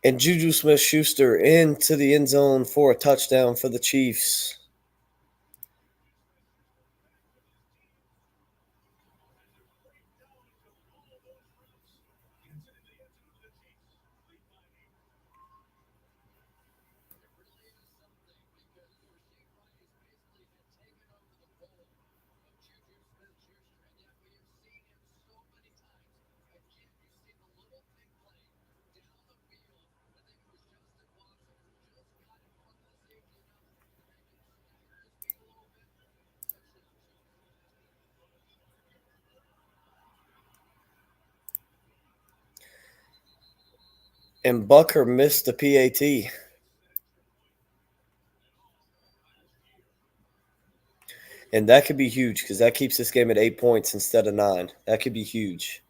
And Juju Smith-Schuster into the end zone for a touchdown for the Chiefs. And Bucker missed the PAT. And that could be huge because that keeps this game at 8 points instead of 9. That could be huge.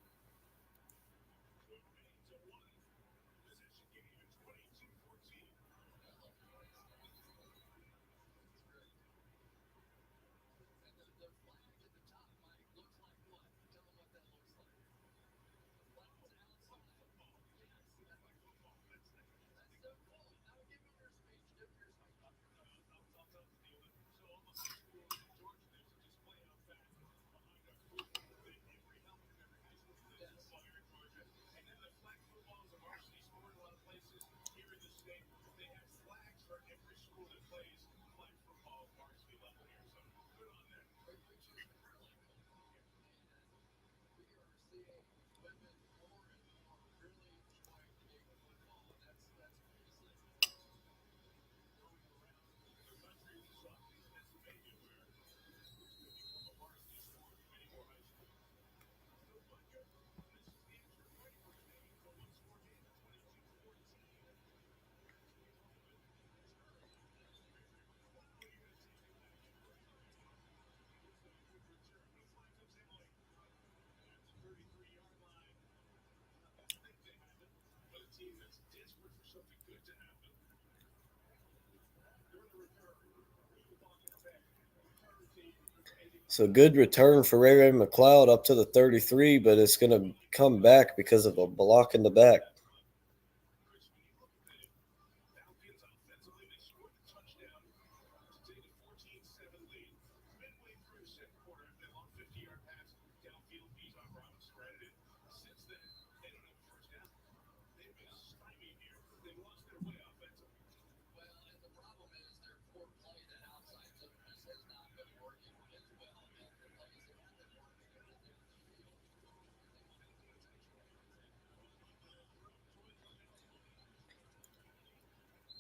So good return for Ray McLeod up to the 33, but it's going to come back because of a block in the back.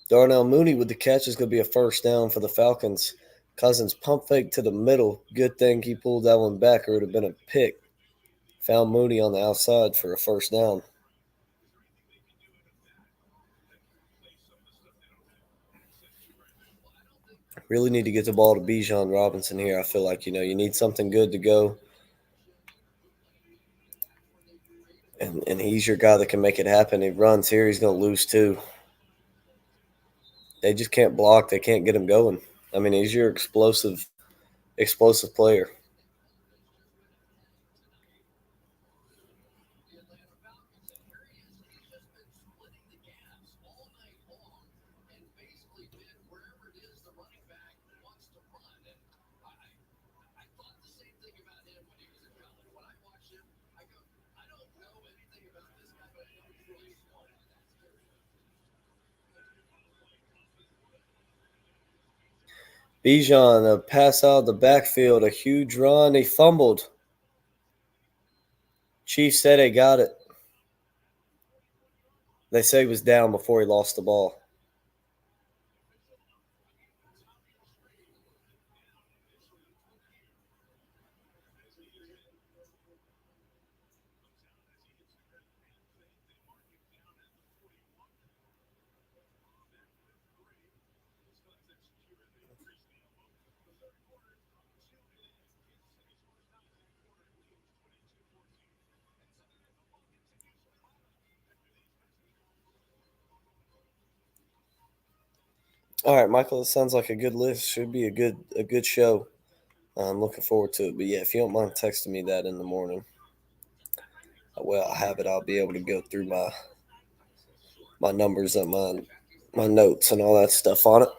Darnell Mooney with the catch is going to be a first down for the Falcons. Cousins pump fake to the middle. Good thing he pulled that one back, or it would have been a pick. Found Mooney on the outside for a first down. Really need to get the ball to Bijan Robinson here. I feel like, you need something good to go. And he's your guy that can make it happen. He runs here, he's going to lose too. They just can't block. They can't get him going. I mean, he's your explosive player. Bijan, a pass out of the backfield, a huge run. He fumbled. Chiefs said they got it. They say he was down before he lost the ball. All right, Michael, it sounds like a good list. Should be a good show. I'm looking forward to it. But yeah, if you don't mind texting me that in the morning, well, I have it. I'll be able to go through my numbers and my notes and all that stuff on it.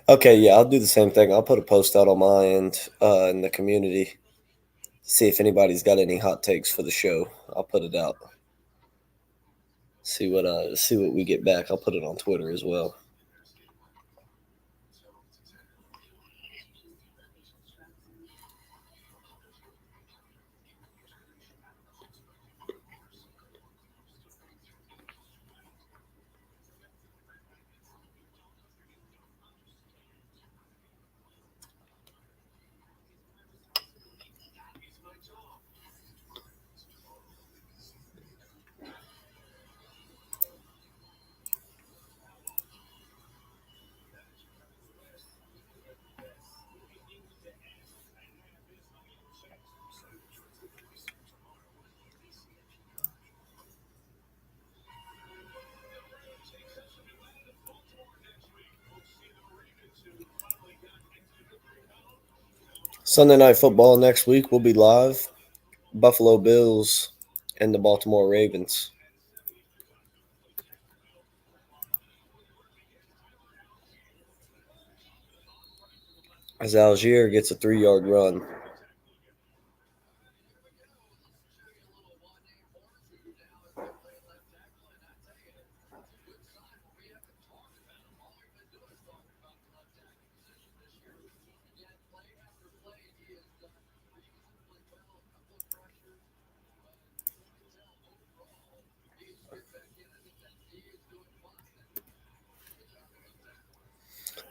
Okay, yeah, I'll do the same thing. I'll put a post out on my end in the community. See if anybody's got any hot takes for the show. I'll put it out. See what we get back. I'll put it on Twitter as well. Sunday Night Football next week will be live. Buffalo Bills and the Baltimore Ravens. As Algier gets a 3-yard run.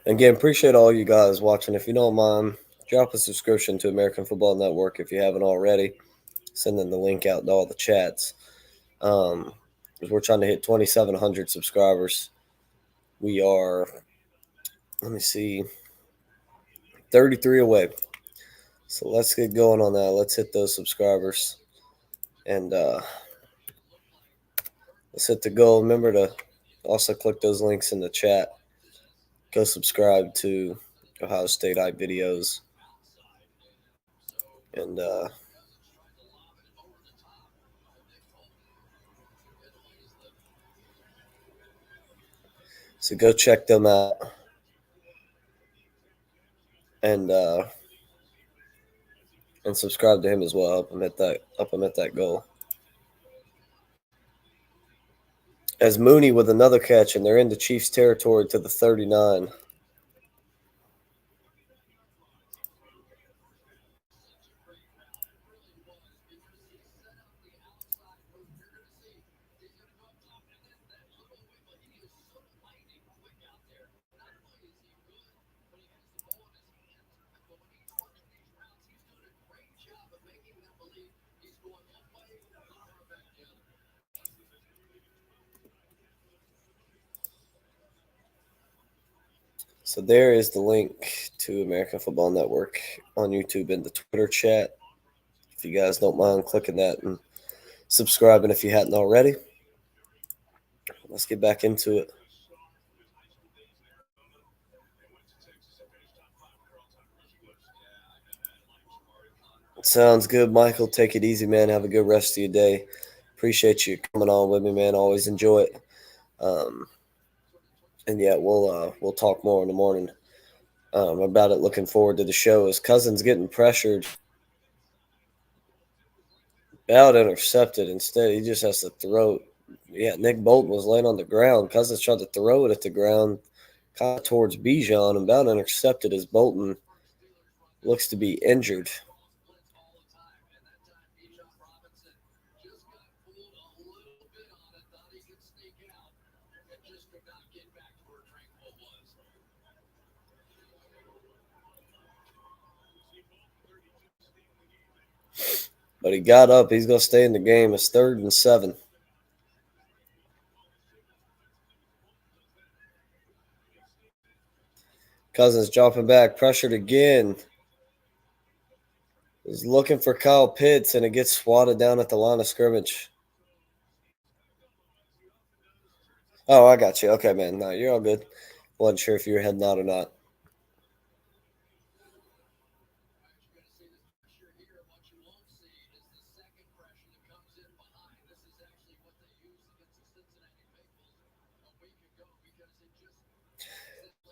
Again, appreciate all you guys watching. If you don't mind, drop a subscription to American Football Network if you haven't already. sending the link out to all the chats. Because we're trying to hit 2,700 subscribers. We are, let me see, 33 away. So let's get going on that. Let's hit those subscribers. And let's hit the goal. Remember to also click those links in the chat. Go subscribe to Ohio State Hype videos. And so go check them out. And subscribe to him as well. Help him hit that goal. As Mooney with another catch, and they're into Chiefs territory to the 39. So there is the link to American Football Network on YouTube in the Twitter chat. If you guys don't mind clicking that and subscribing if you hadn't already. Let's get back into it. Sounds good, Michael. Take it easy, man. Have a good rest of your day. Appreciate you coming on with me, man. Always enjoy it. And yeah, we'll talk more in the morning about it. Looking forward to the show. His Cousins getting pressured, out intercepted. Instead, he just has to throw. Yeah, Nick Bolton was laying on the ground. Cousins tried to throw it at the ground, kind of towards Bijan, and about intercepted as Bolton looks to be injured. But he got up. He's going to stay in the game. It's 3rd and 7. Cousins dropping back. Pressured again. He's looking for Kyle Pitts, and it gets swatted down at the line of scrimmage. Oh, I got you. Okay, man. No, you're all good. Wasn't sure if you were heading out or not.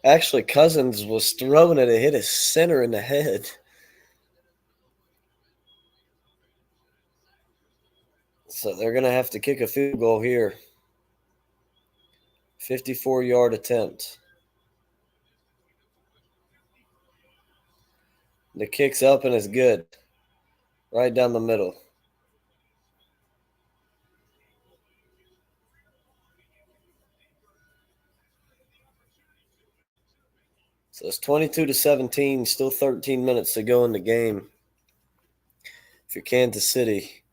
Actually, Cousins was throwing it. It hit his center in the head. So they're going to have to kick a field goal here. 54-yard attempt. The kick's up and it's good. Right down the middle. So it's 22-17, still 13 minutes to go in the game. If you're Kansas City,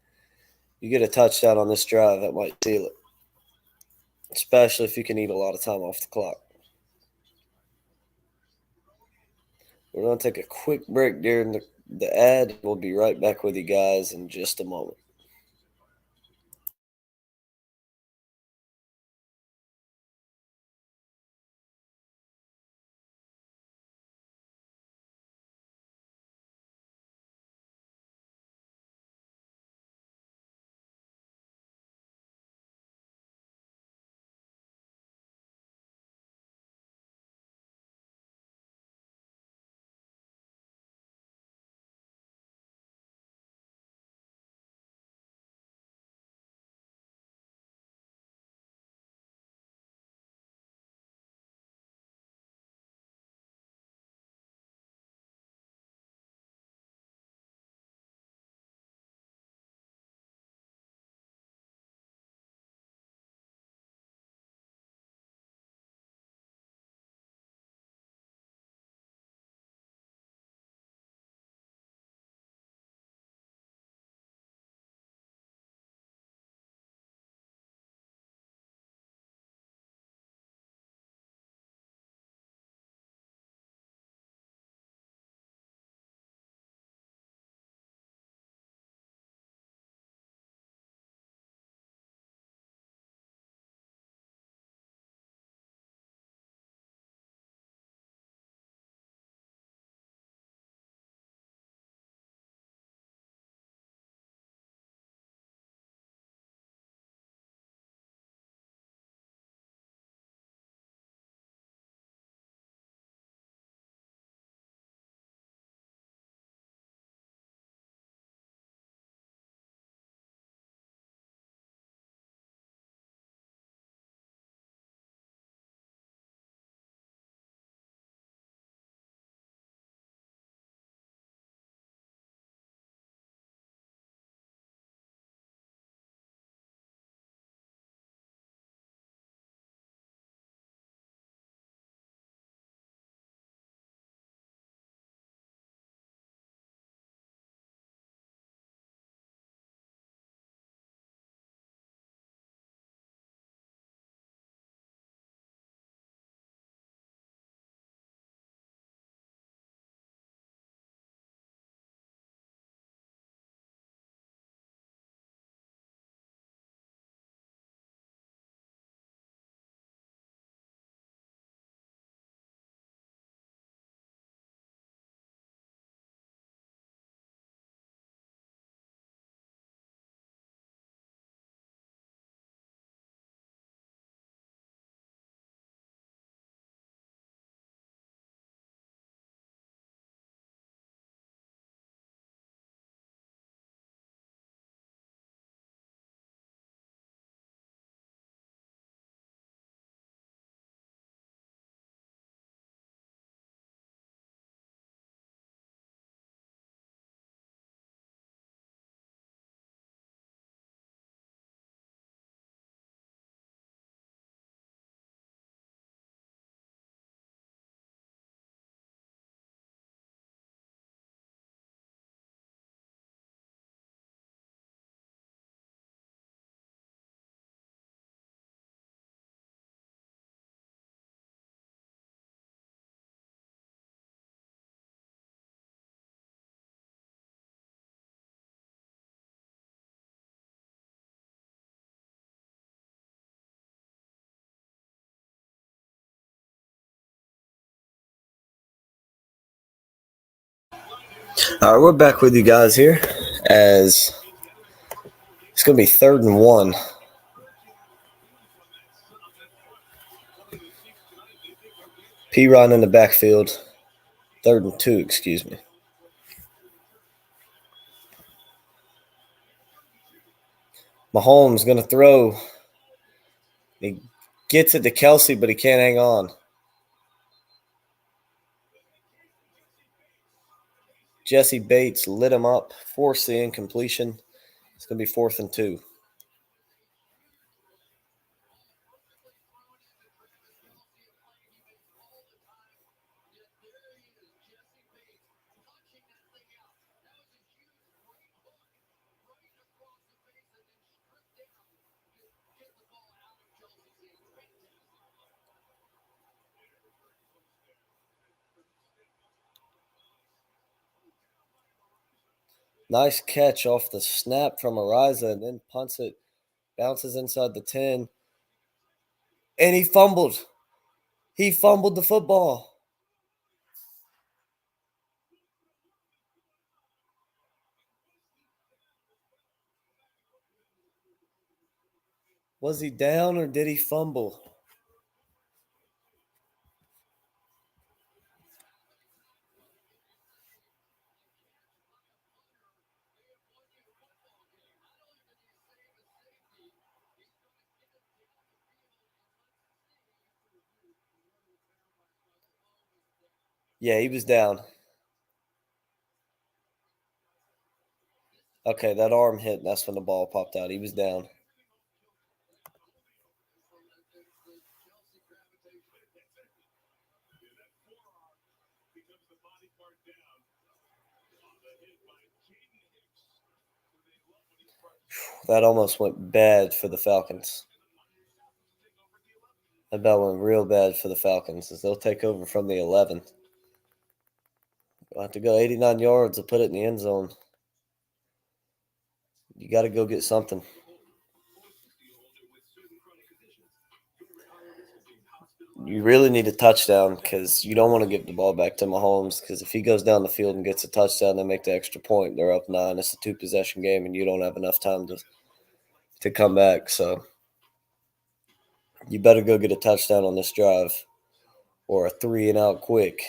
you get a touchdown on this drive, that might seal it. Especially if you can eat a lot of time off the clock. We're going to take a quick break during the ad. We'll be right back with you guys in just a moment. All right, we're back with you guys here as it's going to be 3rd and 1. P-Ron in the backfield. 3rd and 2, excuse me. Mahomes going to throw. He gets it to Kelsey, but he can't hang on. Jesse Bates lit him up, forced the incompletion. It's going to be 4th and 2. Nice catch off the snap from Ariza and then punts it, bounces inside the 10. And he fumbled. He fumbled the football. Was he down or did he fumble? Yeah, he was down. Okay, that arm hit, and that's when the ball popped out. He was down. That almost went bad for the Falcons. That went real bad for the Falcons as they'll take over from the 11. They'll have to go 89 yards to put it in the end zone. You got to go get something. You really need a touchdown because you don't want to give the ball back to Mahomes because if he goes down the field and gets a touchdown, they make the extra point. They're up 9. It's a 2-possession game, and you don't have enough time to come back. So you better go get a touchdown on this drive or a 3-and-out quick.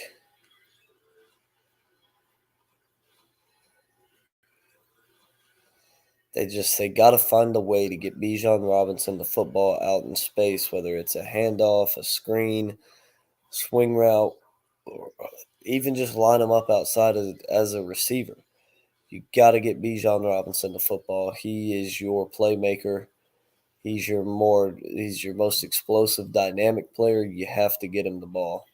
They got to find a way to get Bijan Robinson the football out in space, whether it's a handoff, a screen, swing route, or even just line him up outside as a receiver. You got to get Bijan Robinson the football. He is your playmaker. He's your most explosive, dynamic player. You have to get him the ball.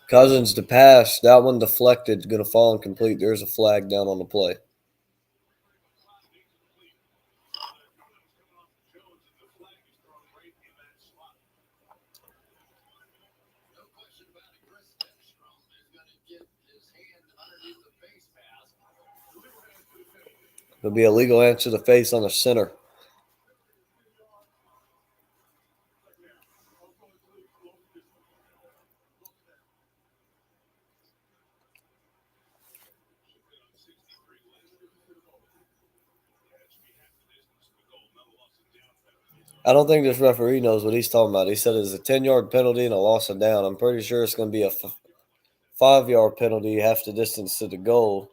Cousins to pass. That one deflected. Going to fall incomplete. There's a flag down on the play. It'll be a legal answer to the face on the center. I don't think this referee knows what he's talking about. He said it's a 10-yard penalty and a loss of down. I'm pretty sure it's going to be a 5-yard penalty, half the distance to the goal,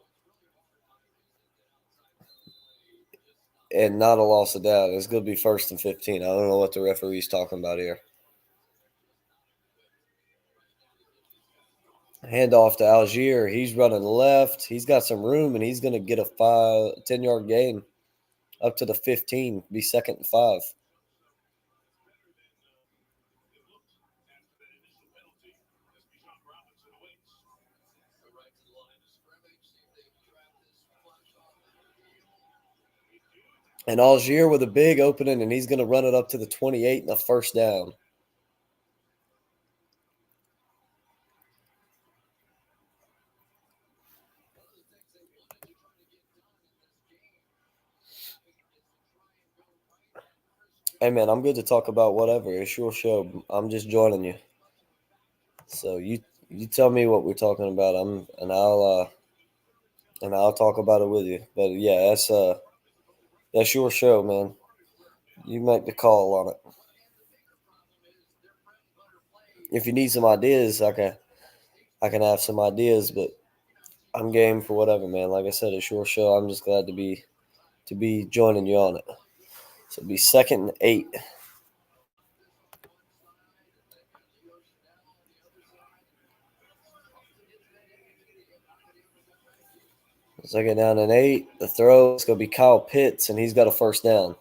and not a loss of down. It's going to be 1st and 15. I don't know what the referee's talking about here. Handoff to Algier. He's running left. He's got some room, and he's going to get a 10-yard gain up to the 15. Be 2nd and 5. And Algier with a big opening, and he's going to run it up to the 28 and a 1st down. Hey, man, I'm good to talk about whatever. It's your show. I'm just joining you. So you tell me what we're talking about. I'll talk about it with you. But yeah, that's your show, man. You make the call on it. If you need some ideas, I can have some ideas, but I'm game for whatever, man. Like I said, it's your show. I'm just glad to be joining you on it. So it'll be 2nd and 8. Second down and 8. The throw is going to be Kyle Pitts, and he's got a 1st down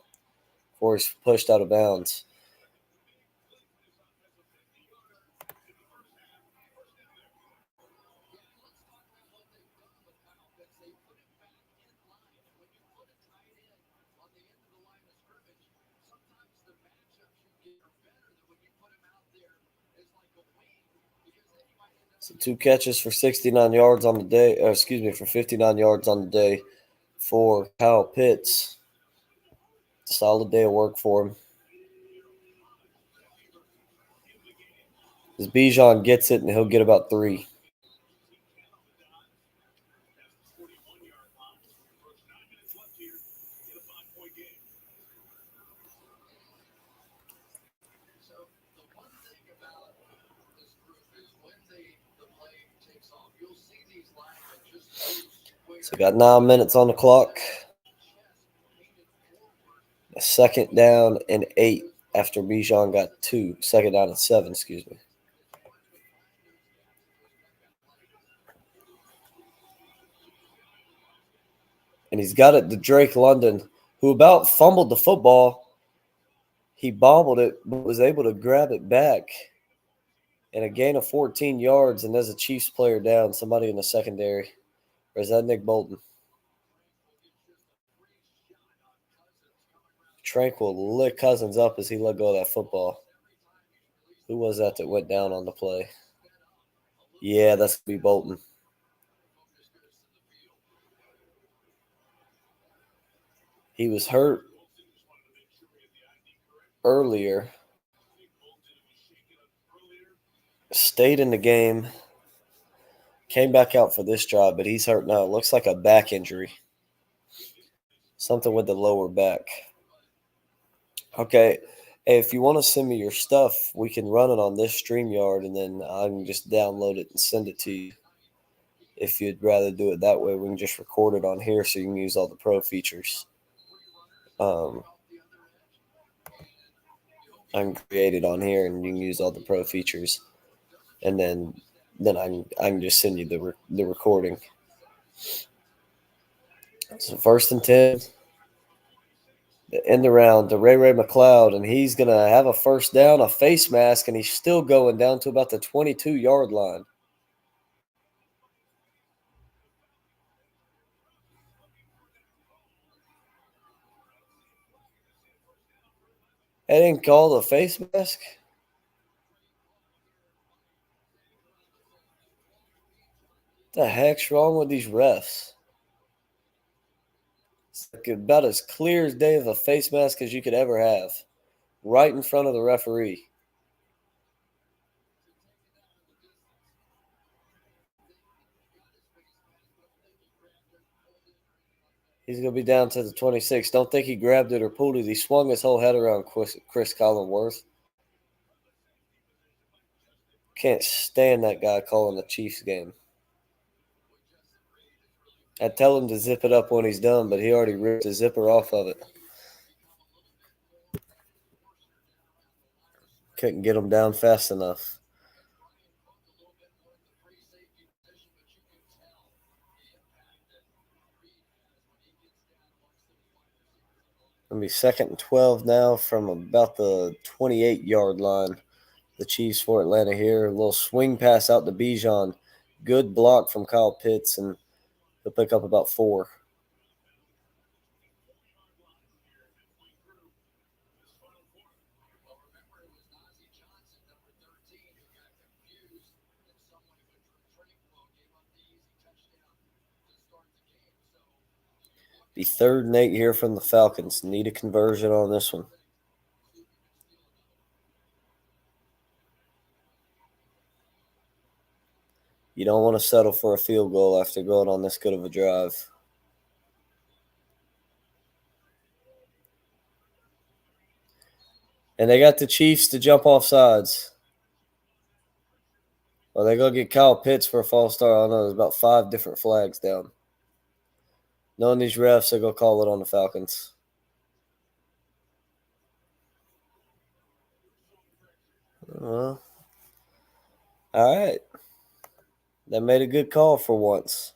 before he's pushed out of bounds. So 2 catches for 69 yards on the day. For 59 yards on the day for Kyle Pitts. Solid day of work for him. As Bijan gets it, and he'll get about 3. So got 9 minutes on the clock. 2nd down and 8 after Bijan got 2. 2nd down and 7, excuse me. And he's got it to Drake London, who about fumbled the football. He bobbled it, but was able to grab it back. And a gain of 14 yards, and there's a Chiefs player down, somebody in the secondary. Or is that Nick Bolton? Tranquil lit Cousins up as he let go of that football. Who was that went down on the play? Yeah, that's going to be Bolton. He was hurt earlier. Stayed in the game. Came back out for this drive, but he's hurt now. It looks like a back injury. Something with the lower back. Okay. Hey, if you want to send me your stuff, we can run it on this StreamYard, and then I can just download it and send it to you. If you'd rather do it that way, we can just record it on here so you can use all the pro features. I can create it on here, and you can use all the pro features, and then I can just send you the recording. So 1st and 10. End around to Ray McLeod, and he's going to have a 1st down, a face mask, and he's still going down to about the 22-yard line. They didn't call the face mask? What the heck's wrong with these refs? It's like about as clear as day of a face mask as you could ever have. Right in front of the referee. He's going to be down to the 26. Don't think he grabbed it or pulled it. He swung his whole head around Chris Collinsworth. Can't stand that guy calling the Chiefs game. I tell him to zip it up when he's done, but he already ripped the zipper off of it. Couldn't get him down fast enough. Gonna be 2nd and 12 now from about the 28-yard line. The Chiefs for Atlanta here. A little swing pass out to Bijan. Good block from Kyle Pitts, and he'll pick up about 4. Be 3rd and 8 here from the Falcons. Need a conversion on this one. You don't want to settle for a field goal after going on this good of a drive. And they got the Chiefs to jump off sides. Well, they're going to get Kyle Pitts for a false start. I don't know. There's about 5 different flags down. Knowing these refs, they're going to call it on the Falcons. Well, all right. They made a good call for once.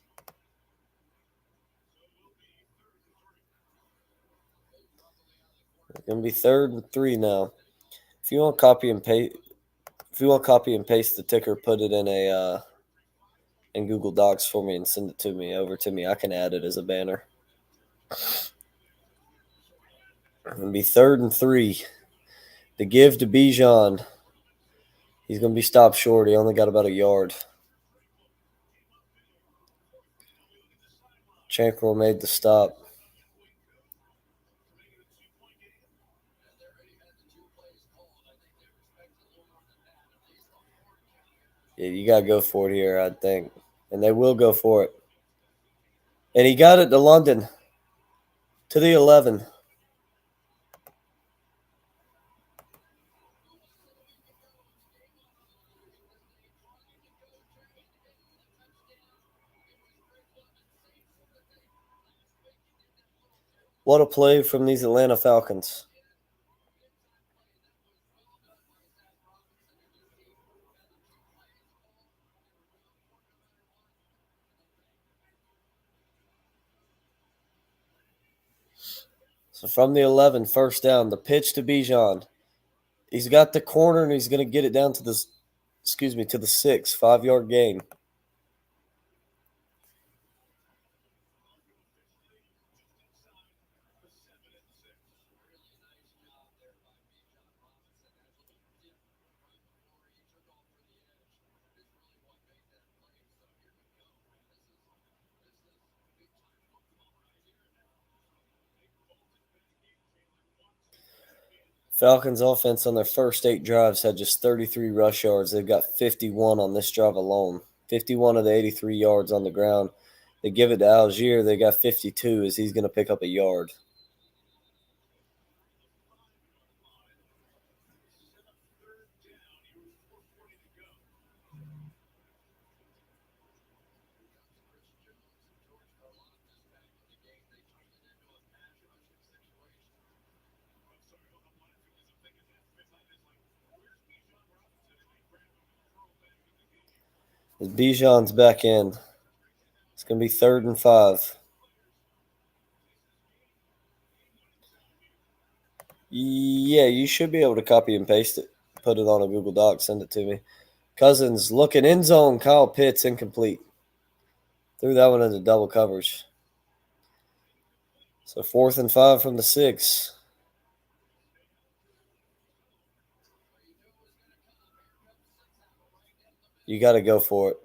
It's going to be 3rd and 3 now. If you want to copy and paste the ticker, put it in Google Docs for me and send it over to me. I can add it as a banner. It's going to be 3rd and 3. To give to Bijan. He's going to be stopped short. He only got about a yard. Chankrell made the stop. Yeah, you got to go for it here, I think. And they will go for it. And he got it to London. To the 11. What a play from these Atlanta Falcons. So from the 11, 1st down, the pitch to Bijan. He's got the corner, and he's going to get it down to the 6, 5-yard gain. Falcons offense on their first 8 drives had just 33 rush yards. They've got 51 on this drive alone. 51 of the 83 yards on the ground. They give it to Algier. They got 52 as he's going to pick up a yard. As Bijan's back in, it's going to be 3rd and 5. Yeah, you should be able to copy and paste it. Put it on a Google Doc, send it to me. Cousins looking end zone. Kyle Pitts incomplete. Threw that one into double coverage. So 4th and 5 from the 6. You got to go for it.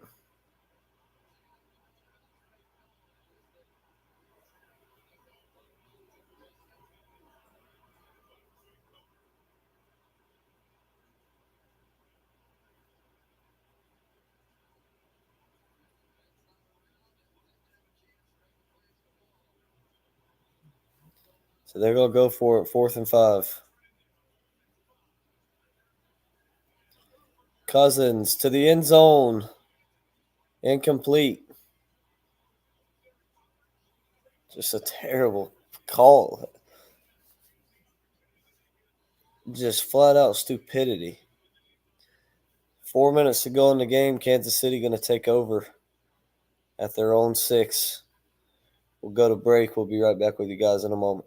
So they're going to go for it, 4th and 5. Cousins to the end zone. Incomplete. Just a terrible call. Just flat out stupidity. 4 minutes to go in the game. Kansas City going to take over at their own 6. We'll go to break. We'll be right back with you guys in a moment.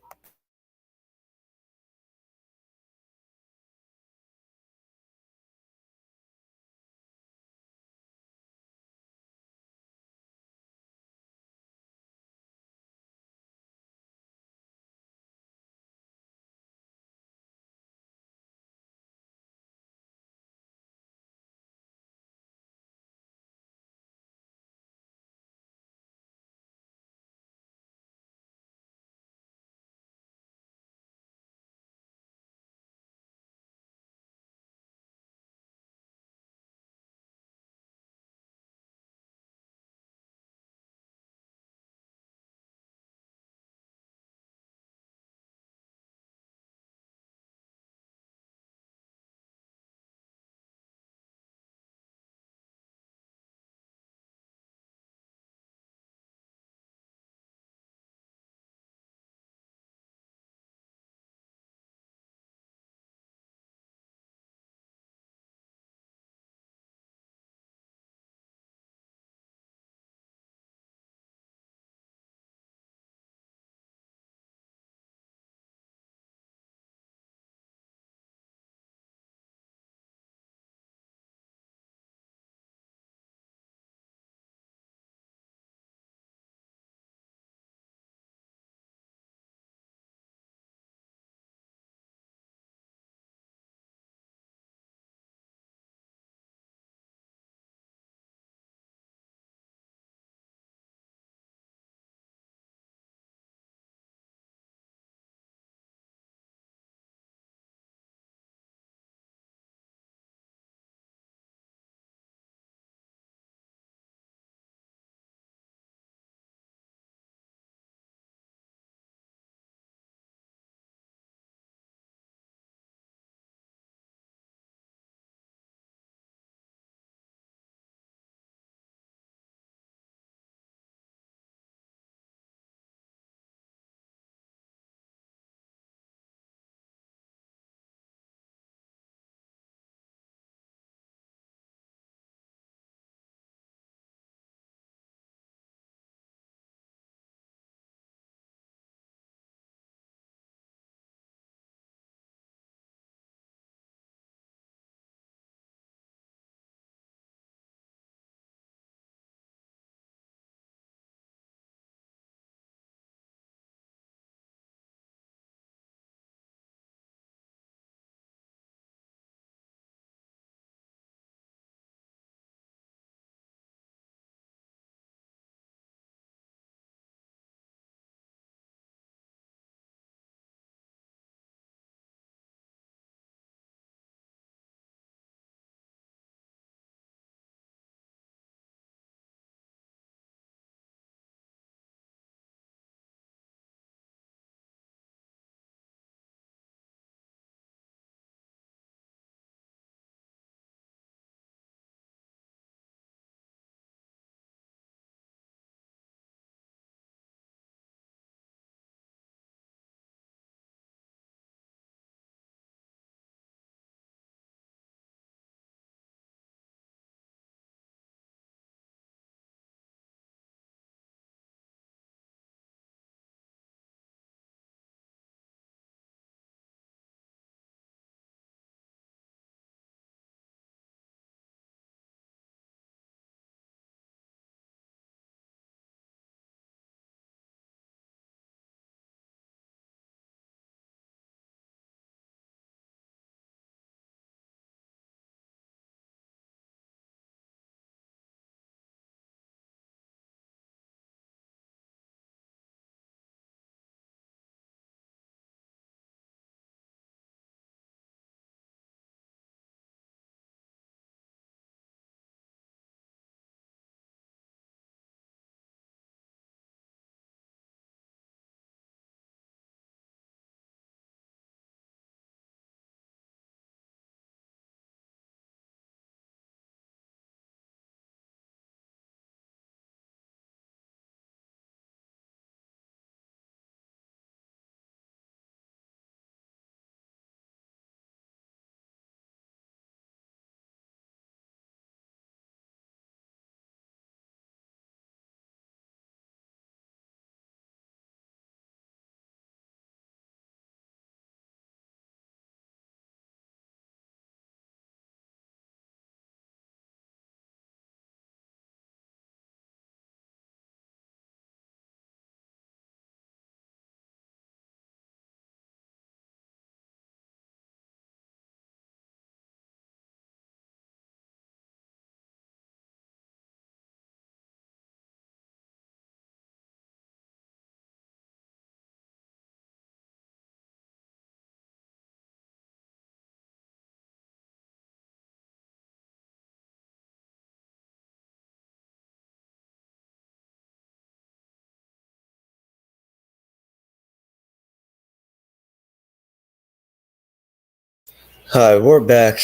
Hi, we're back.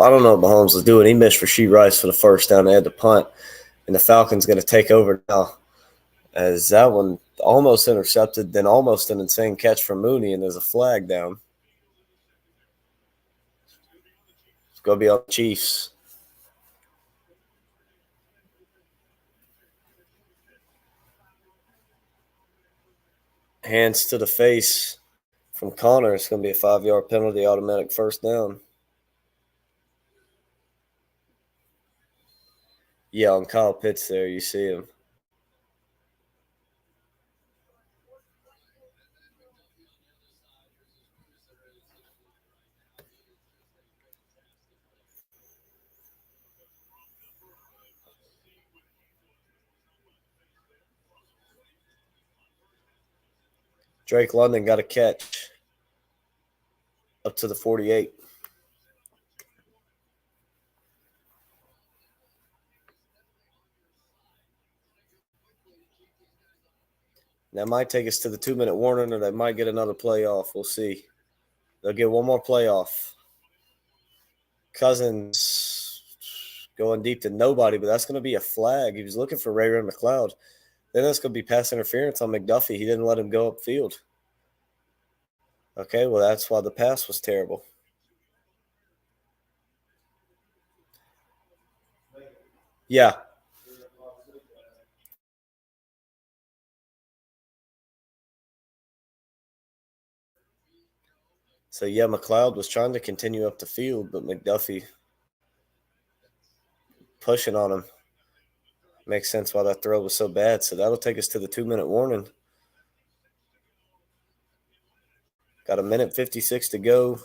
I don't know what Mahomes was doing. He missed Rasheed Rice for the first down. They had to punt, and the Falcons going to take over now. As that one almost intercepted, then almost an insane catch from Mooney, and there's a flag down. It's going to be on the Chiefs. Hands to the face from Connor. It's going to be a 5-yard penalty, automatic first down. Yeah, on Kyle Pitts there, you see him. Drake London got a catch up to the 48. That might take us to the 2-minute warning, or they might get another play off. We'll see. They'll get one more play off. Cousins going deep to nobody, but that's going to be a flag. He was looking for Ray McLeod. Then that's going to be pass interference on McDuffie. He didn't let him go upfield. Okay, well, that's why the pass was terrible. Yeah. So, yeah, McLeod was trying to continue up the field, but McDuffie pushing on him. Makes sense why that throw was so bad. So that'll take us to the 2-minute warning. Got a minute 56 to go.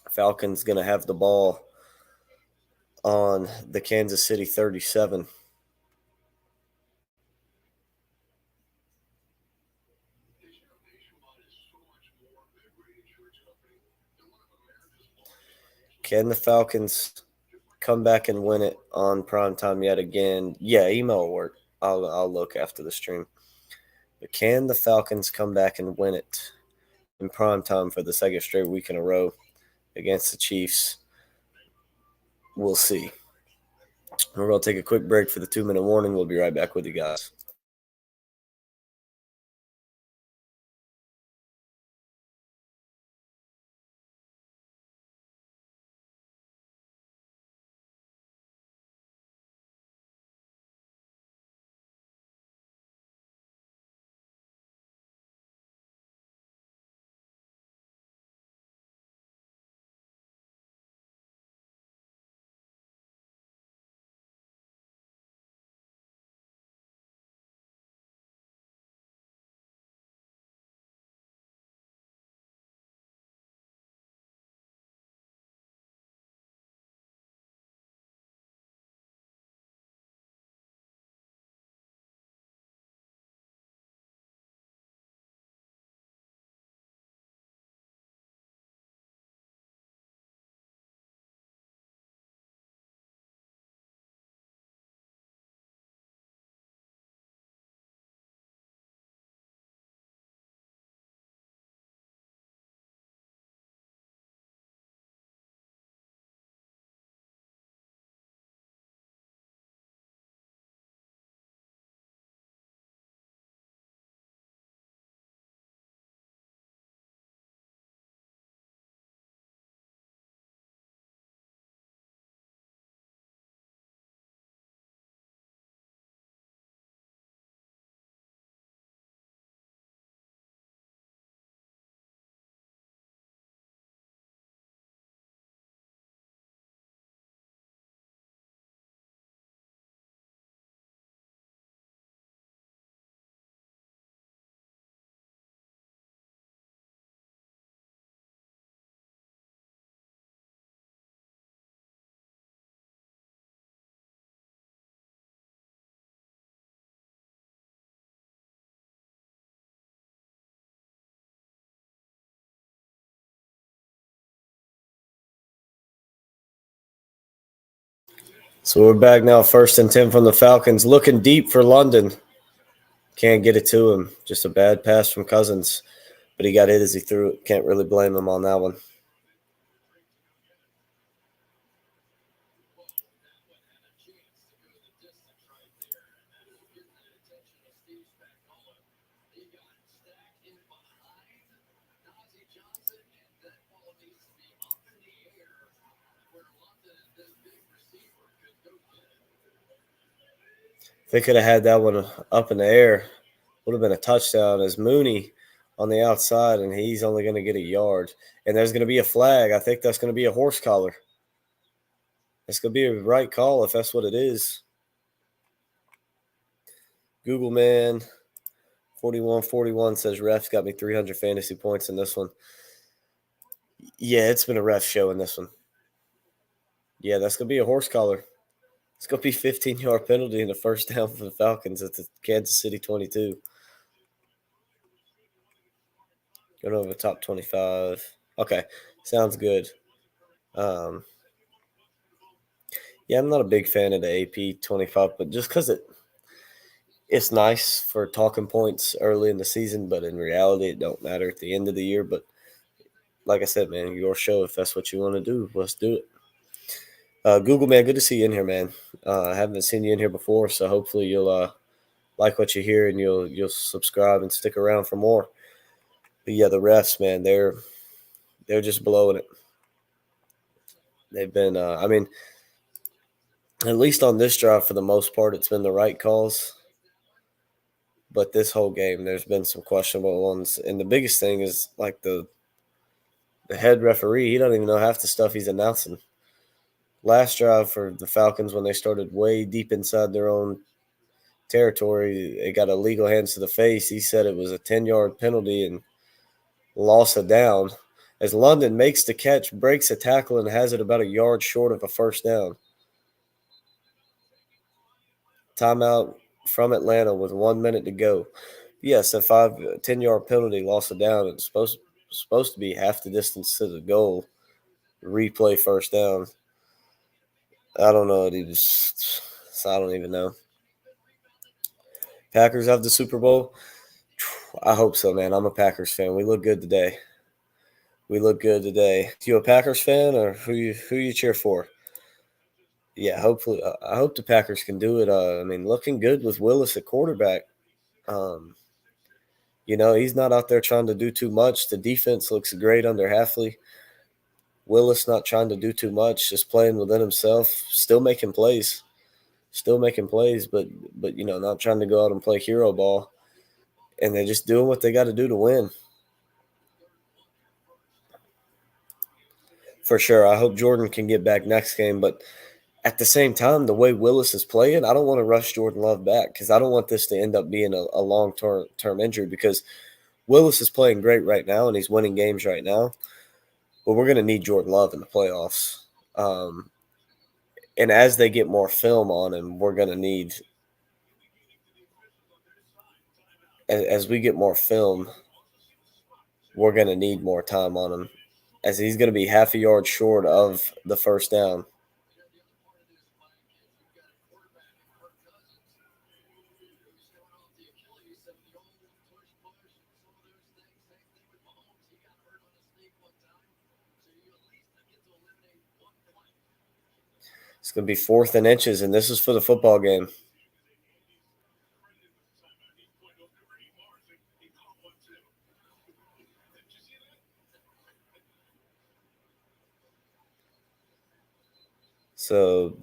Falcons going to have the ball on the Kansas City 37. Can the Falcons come back and win it on primetime yet again? Yeah, email will work. I'll look after the stream. But can the Falcons come back and win it in primetime for the second straight week in a row against the Chiefs? We'll see. We're going to take a quick break for the 2-minute warning. We'll be right back with you guys. So we're back now, 1st and 10 from the Falcons. Looking deep for London. Can't get it to him. Just a bad pass from Cousins. But he got hit as he threw it. Can't really blame him on that one. They could have had that one up in the air. Would have been a touchdown as Mooney on the outside, and he's only going to get a yard. And there's going to be a flag. I think that's going to be a horse collar. It's going to be a right call if that's what it is. Google Man 4141 says refs got me 300 fantasy points in this one. Yeah, it's been a ref show in this one. Yeah, that's going to be a horse collar. It's going to be 15-yard penalty and a first down for the Falcons at the Kansas City 22. Going over the top 25. Okay, sounds good. Yeah, I'm not a big fan of the AP 25, but just because it's nice for talking points early in the season, but in reality, it don't matter at the end of the year. But like I said, man, your show. If that's what you want to do, let's do it. Google, man, good to see you in here, man. I haven't seen you in here before, so hopefully you'll like what you hear and you'll subscribe and stick around for more. But yeah, the refs, man, they're just blowing it. They've been, I mean, at least on this drive for the most part, it's been the right calls. But this whole game, there's been some questionable ones, and the biggest thing is like the head referee. He doesn't even know half the stuff he's announcing. Last drive for the Falcons, when they started way deep inside their own territory, it got illegal hands to the face. He said it was a 10-yard penalty and loss of down. As London makes the catch, breaks a tackle, and has it about a yard short of a first down. Timeout from Atlanta with 1 minute to go. Yes, a 10-yard penalty, loss of down. It's supposed to be half the distance to the goal. Replay first down. I don't know. I don't even know. Packers have the Super Bowl. I hope so, man. I'm a Packers fan. We look good today. You a Packers fan, or who you cheer for? Yeah, hopefully. I hope the Packers can do it. I mean, looking good with Willis at quarterback. He's not out there trying to do too much. The defense looks great under Halfley. Willis not trying to do too much, just playing within himself, still making plays, but not trying to go out and play hero ball. And they're just doing what they got to do to win. For sure. I hope Jordan can get back next game, but at the same time, the way Willis is playing, I don't want to rush Jordan Love back because I don't want this to end up being a long-term injury, because Willis is playing great right now and he's winning games right now. But we're going to need Jordan Love in the playoffs. And as they get more film on him, we're going to need – as we get more film, we're going to need more time on him, as he's going to be half a yard short of the first down. It's going to be 4th and inches, and this is for the football game. So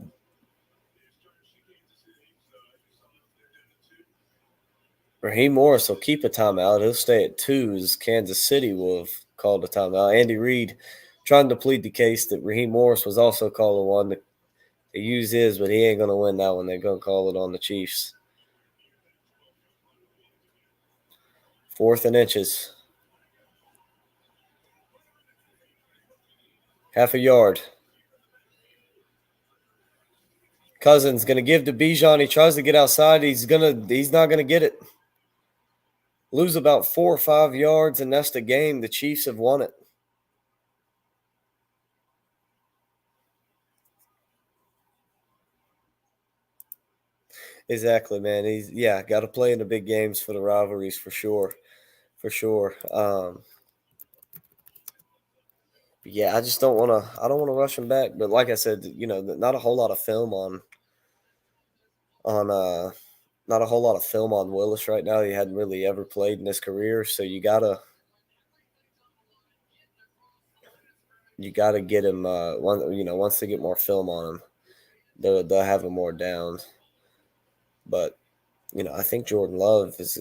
Raheem Morris will keep a timeout. He'll stay at 2 as Kansas City will have called a timeout. Andy Reid trying to plead the case that Raheem Morris was also calling one to use his, but he ain't going to win that one. They're going to call it on the Chiefs. 4th and inches. Half a yard. Cousins going to give to Bijan. He tries to get outside. He's not going to get it. Lose about 4 or 5 yards, and that's the game. The Chiefs have won it. Exactly, man. Got to play in the big games for the rivalries for sure. I just don't want to. I don't want to rush him back. But like I said, not a whole lot of film not a whole lot of film on Willis right now. He hadn't really ever played in his career, so you gotta get him. Once they get more film on him, they'll have him more down. But I think Jordan Love is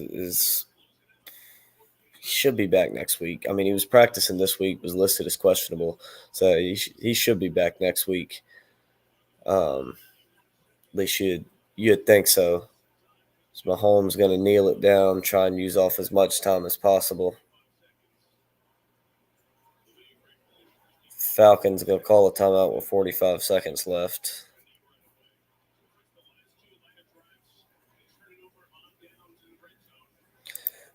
he should be back next week. I mean, he was practicing this week, was listed as questionable, so he should be back next week. They should. You'd think so. So Mahomes going to kneel it down, try and use off as much time as possible. Falcons going to call a timeout with 45 seconds left.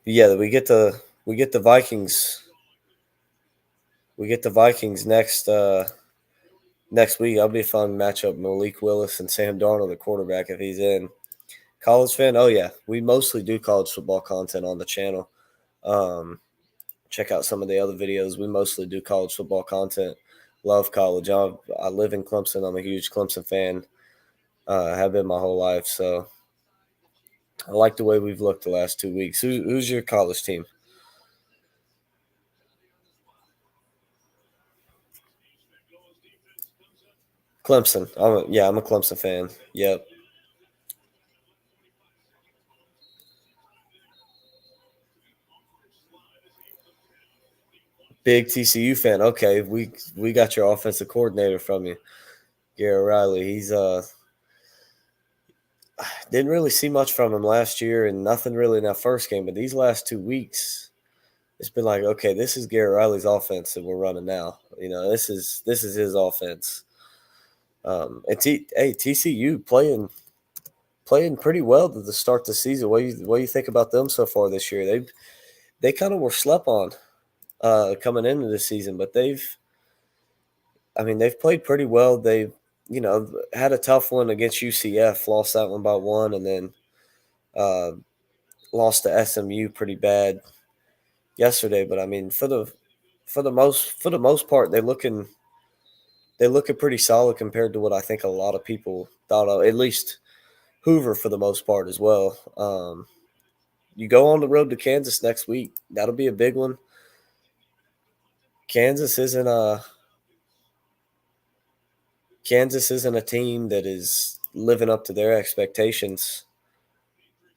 Yeah, we get the Vikings. We get the Vikings next next week. That'll be a fun matchup. Malik Willis and Sam Darnold, the quarterback, if he's in. College fan? Oh yeah, we mostly do college football content on the channel. Check out some of the other videos. We mostly do college football content. Love college. I live in Clemson. I'm a huge Clemson fan. Have been my whole life. So I like the way we've looked the last 2 weeks. Who's your college team? Clemson. I'm a Clemson fan. Yep. Big TCU fan. Okay, we got your offensive coordinator from you, Garrett Riley. He's didn't really see much from him last year, and nothing really in that first game. But these last 2 weeks, it's been like, okay, this is Garrett Riley's offense that we're running now. This is his offense. And TCU playing pretty well to the start of the season. What do you think about them so far this year? They kind of were slept on coming into the season, but they've played pretty well. They've had a tough one against UCF, lost that one by 1, and then lost to SMU pretty bad yesterday. But I mean, for the most part, they're looking pretty solid compared to what I think a lot of people thought of. At least Hoover for the most part as well. You go on the road to Kansas next week. That'll be a big one. Kansas isn't a team that is living up to their expectations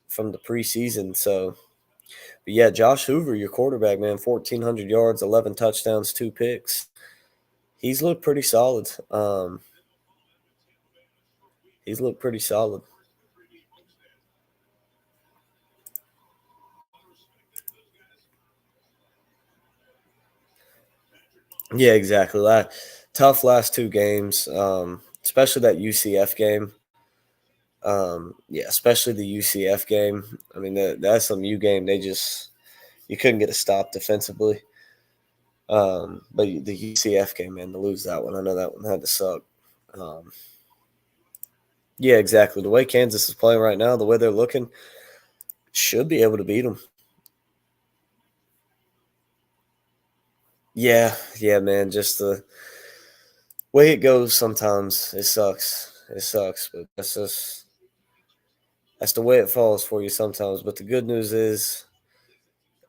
from the preseason. So, but yeah, Josh Hoover, your quarterback, man, 1,400 yards, 11 touchdowns, 2 picks. He's looked pretty solid. He's looked pretty solid. Yeah, exactly. Tough last 2 games, especially that UCF game. Yeah, especially the UCF game. I mean, that SMU game, you couldn't get a stop defensively. But the UCF game, man, to lose that one, I know that one had to suck. Yeah, exactly. The way Kansas is playing right now, the way they're looking, should be able to beat them. Yeah, man. Just the way it goes sometimes, it sucks. It sucks, but that's the way it falls for you sometimes. But the good news is,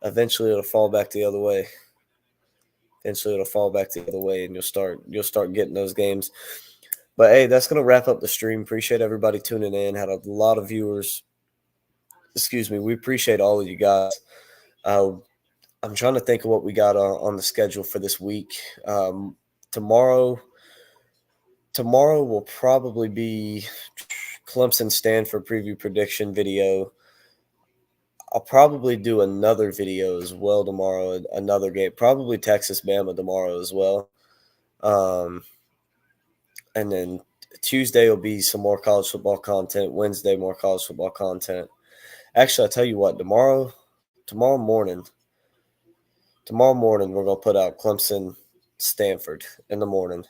eventually it'll fall back the other way. Eventually it'll fall back the other way, and you'll start getting those games. But hey, that's gonna wrap up the stream. Appreciate everybody tuning in. Had a lot of viewers. Excuse me. We appreciate all of you guys. I'm trying to think of what we got on the schedule for this week. Tomorrow will probably be Clemson Stanford preview prediction video. I'll probably do another video as well tomorrow, another game, probably Texas Bama tomorrow as well. And then Tuesday will be some more college football content. Wednesday, more college football content. Actually, I'll tell you what, tomorrow morning, we're going to put out Clemson Stanford in the morning.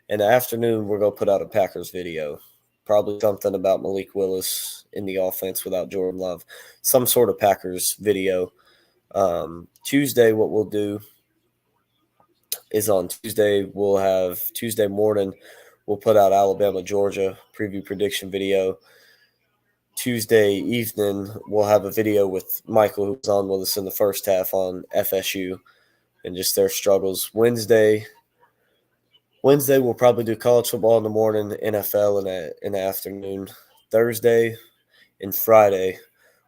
In the afternoon, we're going to put out a Packers video. Probably something about Malik Willis in the offense without Jordan Love. Some sort of Packers video. Tuesday, what we'll do is on Tuesday, Tuesday morning, we'll put out Alabama, Georgia preview prediction video. Tuesday evening, we'll have a video with Michael, who was on with us in the first half on FSU and just their struggles. Wednesday, we'll probably do college football in the morning, NFL in the afternoon. Thursday, and Friday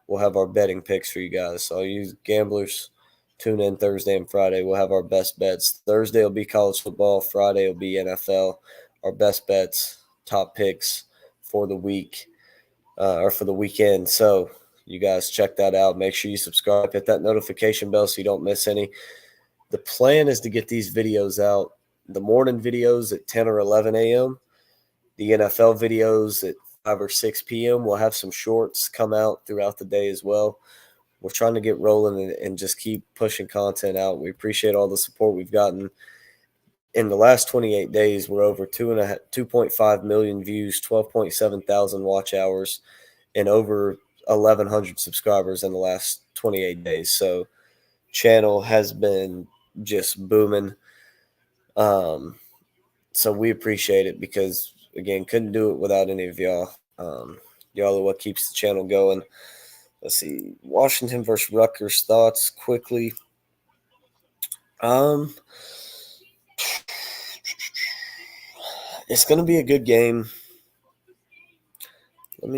we'll have our betting picks for you guys. So you gamblers, tune in Thursday and Friday. We'll have our best bets. Thursday will be college football. Friday will be NFL. Our best bets, top picks for the week or for the weekend. So you guys check that out. Make sure you subscribe. Hit that notification bell so you don't miss any. The plan is to get these videos out, the morning videos at 10 or 11 a.m., the NFL videos at 5 or 6 p.m. We'll have some shorts come out throughout the day as well. We're trying to get rolling and just keep pushing content out. We appreciate all the support we've gotten. In the last 28 days, we're over 2.5 million views, 12.7 thousand watch hours, and over 1,100 subscribers in the last 28 days. So channel has been just booming. So we appreciate it because, again, couldn't do it without any of y'all. Y'all are what keeps the channel going. Let's see, Washington versus Rutgers thoughts quickly. It's going to be a good game. Let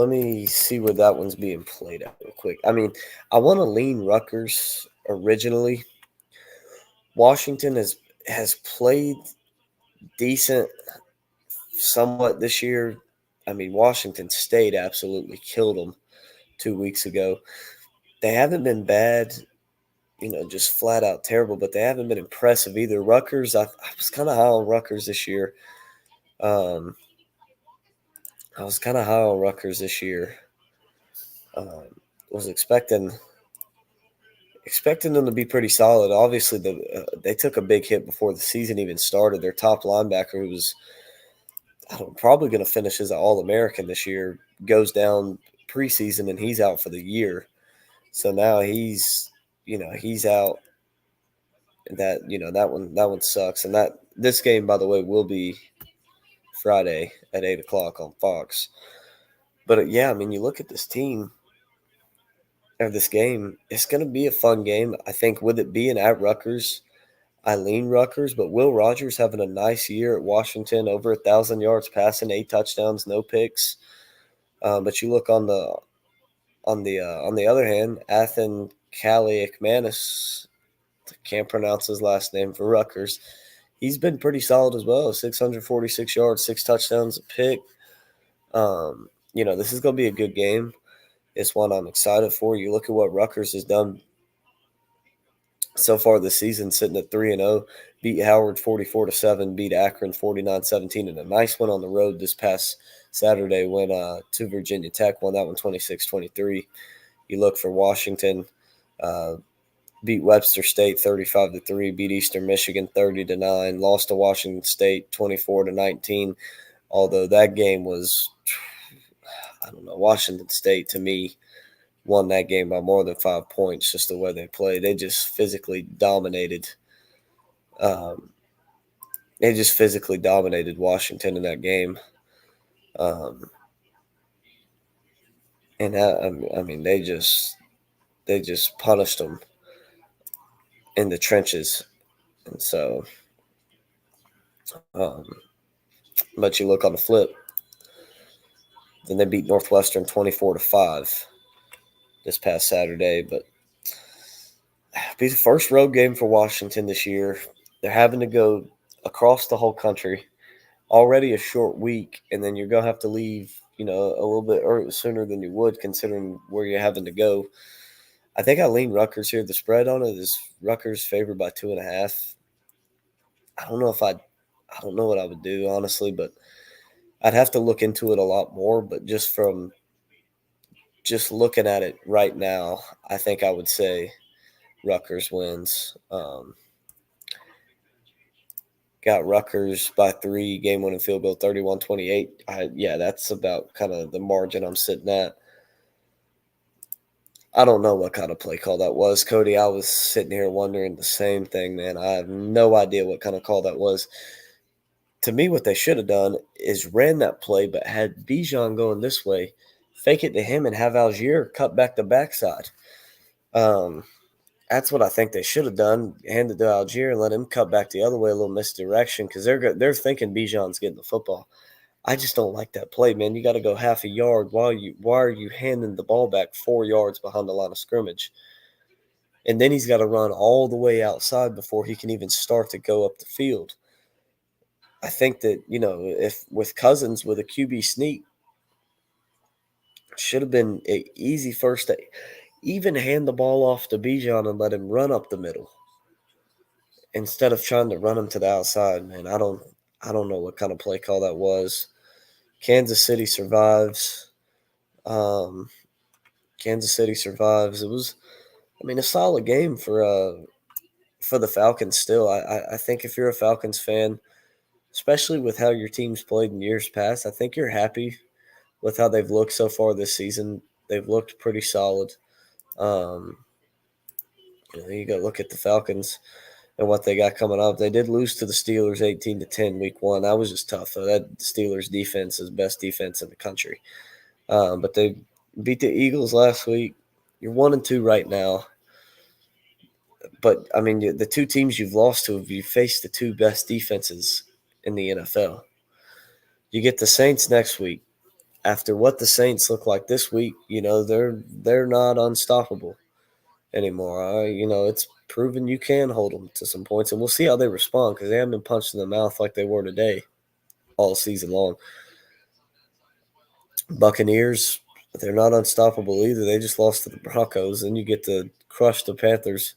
me see where that one's being played at real quick. I mean, I want to lean Rutgers originally. Washington has played decent somewhat this year. I mean, Washington State absolutely killed them 2 weeks ago. They haven't been bad, just flat out terrible, but they haven't been impressive either. Rutgers, I was kind of high on Rutgers this year. Was expecting them to be pretty solid. Obviously, they took a big hit before the season even started. Their top linebacker, who was probably going to finish as an All-American this year, goes down preseason and he's out for the year. So now he's out. That one sucks. And this game, by the way, will be Friday at 8:00 on Fox. But yeah, I mean, you look at this team of this game, it's going to be a fun game. I think with it being at Rutgers, I lean Rutgers, but Will Rogers having a nice year at Washington, over 1,000 yards passing, 8 touchdowns, no picks. But you look on the other hand, Athan Kaliakmanis, can't pronounce his last name, for Rutgers. He's been pretty solid as well. 646 yards, 6 touchdowns, a pick. This is going to be a good game. It's one I'm excited for. You look at what Rutgers has done so far this season, sitting at 3-0, beat Howard 44-7, beat Akron 49-17, and a nice one on the road this past Saturday when to Virginia Tech, won that one 26-23. You look for Washington, beat Webster State 35-3, beat Eastern Michigan 30-9, lost to Washington State 24-19. Although that game was, Washington State to me won that game by more than 5 points, just the way they played. They just physically dominated. Washington in that game. And they just punished them in the trenches. And so, but you look on the flip, then they beat Northwestern 24-5 this past Saturday. But it'll be the first road game for Washington this year. They're having to go across the whole country. Already a short week, and then you're going to have to leave, a little bit sooner than you would, considering where you're having to go. I think I lean Rutgers here. The spread on it is Rutgers favored by 2.5. I don't know what I would do, honestly, but I'd have to look into it a lot more. But just looking at it right now, I think I would say Rutgers wins. Got Rutgers by 3, game-winning field goal, 31-28. That's about kind of the margin I'm sitting at. I don't know what kind of play call that was, Cody. I was sitting here wondering the same thing, man. I have no idea what kind of call that was. To me, what they should have done is ran that play, but had Bijan going this way, fake it to him, and have Algier cut back the backside. That's what I think they should have done. Hand it to Algier and let him cut back the other way, a little misdirection, because they're thinking Bijan's getting the football. I just don't like that play, man. You got to go half a yard. Why are you handing the ball back 4 yards behind the line of scrimmage? And then he's got to run all the way outside before he can even start to go up the field. I think that, if with Cousins with a QB sneak, should have been an easy first to even hand the ball off to Bijan and let him run up the middle instead of trying to run him to the outside. Man, I don't know what kind of play call that was. Kansas City survives. Um, Kansas City survives. It was, a solid game for the Falcons. Still, I think if you're a Falcons fan, especially with how your team's played in years past, I think you're happy with how they've looked so far this season. They've looked pretty solid. Um, you go look at the Falcons and what they got coming up. They did lose to the Steelers 18-10 week one. That was just tough. That Steelers defense is best defense in the country. But they beat the Eagles last week. You're 1-2 right now. But the two teams you've lost to, you faced the two best defenses in the NFL. You get the Saints next week. After what the Saints look like this week, they're not unstoppable anymore. It's proven you can hold them to some points, and we'll see how they respond because they haven't been punched in the mouth like they were today all season long. Buccaneers, they're not unstoppable either. They just lost to the Broncos, and you get to crush the Panthers.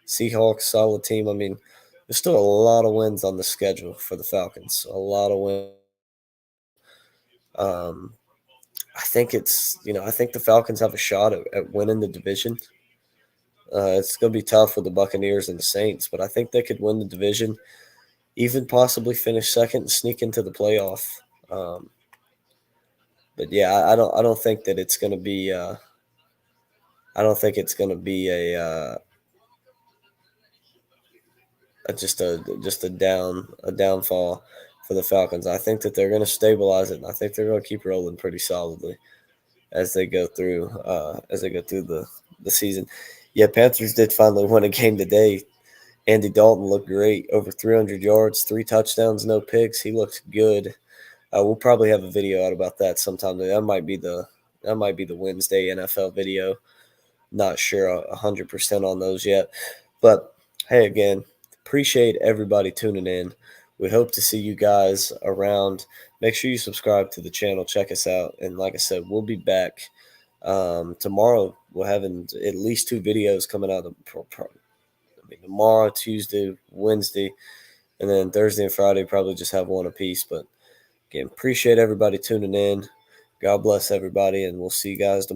Seahawks, solid team. There's still a lot of wins on the schedule for the Falcons. A lot of wins. I think I think the Falcons have a shot at winning the division. It's going to be tough with the Buccaneers and the Saints, but I think they could win the division, even possibly finish second and sneak into the playoff. But yeah, I don't think that it's going to be. I don't think it's going to be just a downfall for the Falcons. I think that they're going to stabilize it, and I think they're going to keep rolling pretty solidly as they go through the season. Yeah, Panthers did finally win a game today. Andy Dalton looked great, over 300 yards, 3 touchdowns, no picks. He looked good. We'll probably have a video out about that sometime. That might be the Wednesday NFL video. Not sure 100% on those yet, but hey, again, appreciate everybody tuning in. We hope to see you guys around. Make sure you subscribe to the channel. Check us out, and like I said, we'll be back tomorrow. We're having at least 2 videos coming out. Tomorrow, Tuesday, Wednesday, and then Thursday and Friday probably just have one apiece. But again, appreciate everybody tuning in. God bless everybody, and we'll see you guys tomorrow.